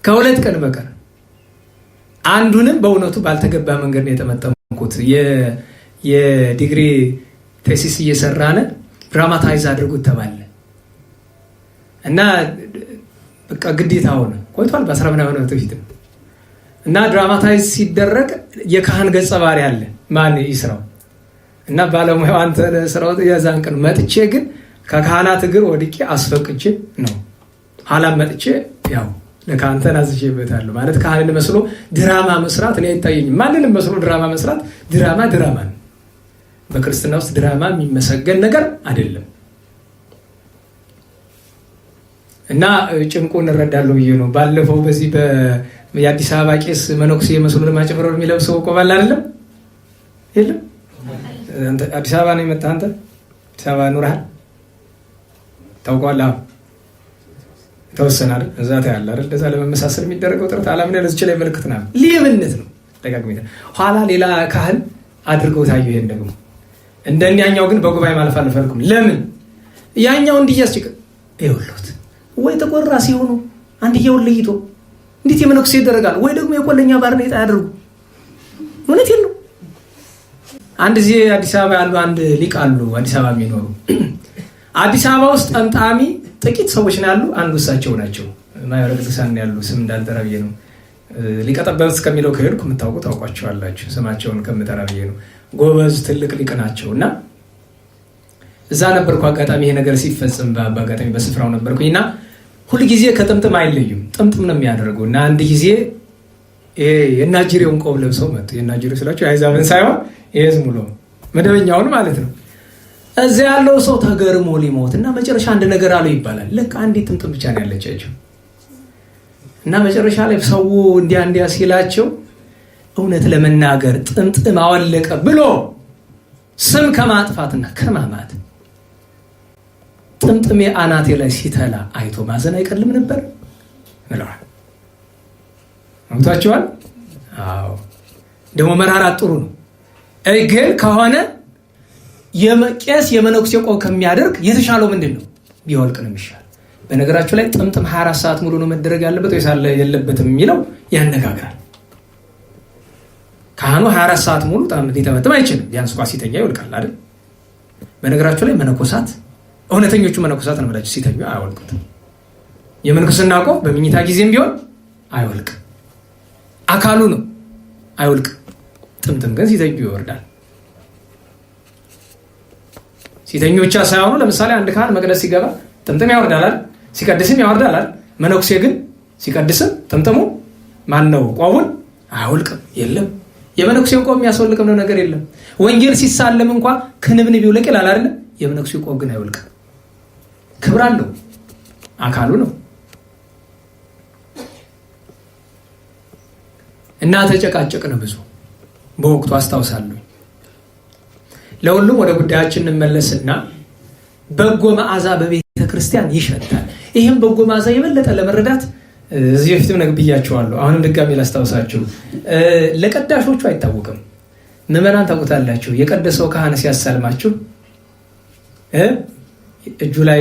ከ2 ቀን በቀር አንዱንም በእውነቱ ባልተገባ መንገድ ነው የጠመጠምኩት። የዲግሪ ቴሲስ እየሰራነ ድራማታይዝ አድርጉት ተባለ እና በቃ ግዴታ ሆነ። ቆይቷል በ10 ምናምን ዓመት በፊት እና ድራማታይዝ ሲደረግ የካህን ገጸ ባህሪ አለ ማን ይስራው እና ባለሙያው አንተ ስራው የዛን ቀን መጥቼ ግን ከካህናት እግር ወድቄ አስፈቅቼ ነው ሐላም መጥቼ ያው ለካህንተን አዝዤበታለሁ። ማለት ካህንን መስሎ ድራማ መስራት እኔ አይታየኝም። ማንንም መስሎ ድራማ መስራት ድራማ ነው። በክርስትና ውስጥ ድራማ የሚመሰገን ነገር አይደለም። እና ጭንቁን እንረዳለሁ ብዬ ነው። ባለፈው በዚህ የአዲስ አበባ ቄስ መነኩሴ መስሎ ለማጨበረር የሚለብሰው ቆባል አይደለም የለም። አዲስ አበባ ነው የመጣህ አንተ? አዲስ አበባ ኑረሃል? ታውቀዋለህ? ተወሰነ አይደል? እዛ ታያለህ አይደል? ለዛ ለመመሳሰል የሚደረገው ጥረት አላምን ለዚህ ላይ መልክት ነው። ሌብነት ነው ደጋግሜ። ኋላ ሌላ ካህን አድርገው ታዩ። ይሄን ደግሞ እንደኛኛው ግን በጉባኤ ማለፍ አልፈልኩም። ለምን ያኛው እንዲያስጭቅ ይወሉት ወይ ተቆራ ሲሆኑ አንድየው ለይቶ እንዴት የመነኩሴ ይደረጋል? ወይ ደግሞ የቆለኛ ባርኔጣ ያደርጉ። እውነት ነው። አንድ ጊዜ አዲስ አበባ ያሉ አንድ ሊቅ አሉ፣ አዲስ አበባ የሚኖሩ አዲስ አበባ ውስጥ ጠምጣሚ ጥቂት ሰዎች ነው ያሉ። አንዱ እሳቸው ናቸው። ማይወረ ቅዱሳን ያሉ ስም እንዳልጠራ ብዬ ነው። ሊቀ ጠበብት ከሚለው ከሄድኩ የምታውቁ ታውቋቸዋላችሁ። ስማቸውን ከምጠራ ብዬ ነው። ጎበዝ ትልቅ ሊቅ ናቸው እና እዛ ነበርኩ። አጋጣሚ ይሄ ነገር ሲፈጽም በአጋጣሚ በስፍራው ነበርኩኝ እና ሁልጊዜ ከጥምጥም አይለዩም። ጥምጥም ነው የሚያደርጉ እና አንድ ጊዜ የናጅሬውን ቆብ ለብሰው መጡ። የናጅሬው ስላቸው አይዛብን ሳይሆን ይሄ ዝም ብሎ መደበኛውን ማለት ነው። እዚያ ያለው ሰው ተገርሞ ሊሞት እና መጨረሻ አንድ ነገር አለው ይባላል። ልክ አንዲት ጥምጥም ብቻ ነው ያለቻቸው እና መጨረሻ ላይ ሰው እንዲያ ሲላቸው እውነት ለመናገር ጥምጥም አወለቀ ብሎ ስም ከማጥፋትና ከማማት ጥምጥሜ አናቴ ላይ ሲተላ አይቶ ማዘን አይቀልም ነበር ብለዋል። አምታችኋል? አዎ። ደግሞ መራራት ጥሩ ነው። ግን ከሆነ የቄስ የመነኩሴ ቆብ ከሚያደርግ የተሻለው ምንድን ነው? ቢወልቅ ነው የሚሻል። በነገራችሁ ላይ ጥምጥም 24 ሰዓት ሙሉ ነው መደረግ ያለበት ወይስ የለበትም የሚለው ያነጋግራል። ካህኑ 24 ሰዓት ሙሉ ሊጠመጥም አይችልም። ቢያንስ እንኳን ሲተኛ ይወልቃል አይደል? በነገራችሁ ላይ መነኮሳት እውነተኞቹ መነኮሳት ነው ብላችሁ ሲተኙ አይወልቁትም። የመንኩስና ቆብ በመኝታ ጊዜም ቢሆን አይወልቅም። አካሉ ነው አይወልቅም። ጥምጥም ግን ሲተኙ ይወርዳል። ሲተኙ ብቻ ሳይሆኑ ለምሳሌ አንድ ካህን መቅደስ ሲገባ ጥምጥም ያወርዳል፣ ሲቀድስም ያወርዳል። መነኩሴ ግን ሲቀድስም ጥምጥሙ ማን ነው ቆቡን አያወልቅም። የለም የመነኩሴው ቆብ የሚያስወልቅም ነው ነገር የለም። ወንጌል ሲሳለም እንኳን ክንብንብ ይውለቅ ይላል አይደል? የመነኩሴው ቆብ ግን አይወልቅም። ክብር አለው፣ አካሉ ነው። እና ተጨቃጨቅን ብዙ በወቅቱ አስታውሳለሁ። ለሁሉም ወደ ጉዳያችን እንመለስና በጎ መዓዛ በቤተ ክርስቲያን ይሸታል። ይህም በጎ መዓዛ የበለጠ ለመረዳት እዚህ በፊትም ነግብያቸዋለሁ። አሁንም ድጋሚ ላስታውሳችሁ። ለቀዳሾቹ አይታወቅም። ምዕመናን ታውቁታላችሁ። የቀደሰው ካህን ሲያሳልማችሁ እጁ ላይ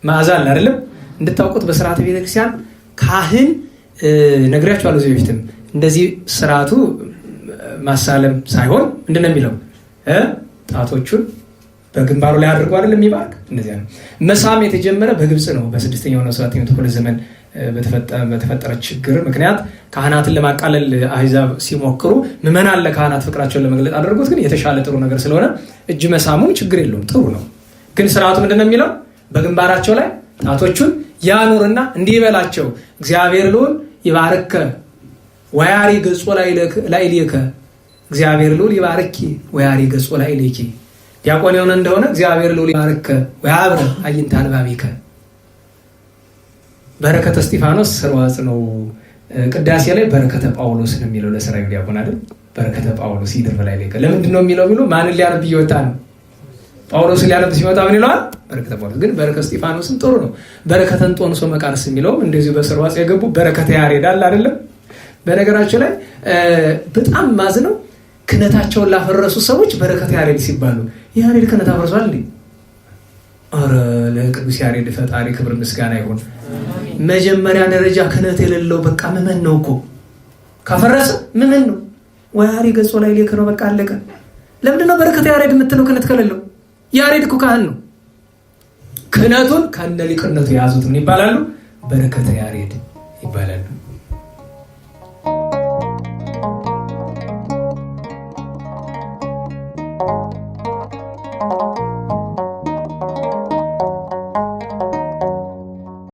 መዓዛ አለ አይደለም? እንድታውቁት በስርዓተ ቤተክርስቲያን ካህን ነግሬያችኋለሁ እዚህ በፊትም። እንደዚህ ስርዓቱ ማሳለም ሳይሆን ምንድን ነው የሚለው? ጣቶቹን በግንባሩ ላይ አድርጎ አይደለም የሚባርክ። እንደዚያ ነው። መሳም የተጀመረ በግብፅ ነው። በ6ኛው እና 7ኛው ክፍለ ዘመን በተፈጠረ ችግር ምክንያት ካህናትን ለማቃለል አሕዛብ ሲሞክሩ ምዕመናን ለካህናት ፍቅራቸውን ለመግለጥ አደረጉት። ግን የተሻለ ጥሩ ነገር ስለሆነ እጅ መሳሙን ችግር የለውም፣ ጥሩ ነው። ግን ስርዓቱ ምንድን ነው የሚለው? በግንባራቸው ላይ ጣቶቹን ያኑርና እንዲህ ይበላቸው፣ እግዚአብሔር ልዑል ይባርከ ወያሪ ገጾ ላዕሌከ፣ እግዚአብሔር ልዑል ይባርኪ ወያሪ ገጾ ላዕሌኪ። ዲያቆን የሆነ እንደሆነ እግዚአብሔር ልዑል ይባርከ ወያብረ አዕይንተ አንባቢከ። በረከተ እስጢፋኖስ ስርዋጽ ነው። ቅዳሴ ላይ በረከተ ጳውሎስ ነው የሚለው ለሰራዩ ዲያቆን አይደል? በረከተ ጳውሎስ ይድር በላዕሌከ። ለምንድን ነው የሚለው? ማንን ሊያነብ እየወጣ ነው? ጳውሎስ ሊያነብ ሲመጣ ምን ይለዋል? በረከተ ጳውሎስ። ግን በረከተ እስጢፋኖስም ጥሩ ነው። በረከተ እንጦንስ መቃርስ የሚለውም እንደዚሁ በስርዋጽ የገቡ በረከተ ያሬድ አለ አይደለም? በነገራችን ላይ በጣም ማዝነው ክህነታቸውን ላፈረሱ ሰዎች በረከተ ያሬድ ሲባሉ ያሬድ ክህነት አፍርሷል እንዴ? ኧረ ለቅዱስ ያሬድ ፈጣሪ ክብር ምስጋና ይሁን። መጀመሪያ ደረጃ ክህነት የሌለው በቃ ምመን ነው እኮ። ካፈረሰ ምመን ነው። ወያሪ ገጾ ላዕሌከ ነው በቃ አለቀ። ለምንድን ነው በረከተ ያሬድ የምትለው? ክህነት ከሌለው ያሬድ እኮ ካህን ነው። ክህነቱን ከነ ሊቅነቱ የያዙት ምን ይባላሉ? በረከተ ያሬድ ይባላሉ።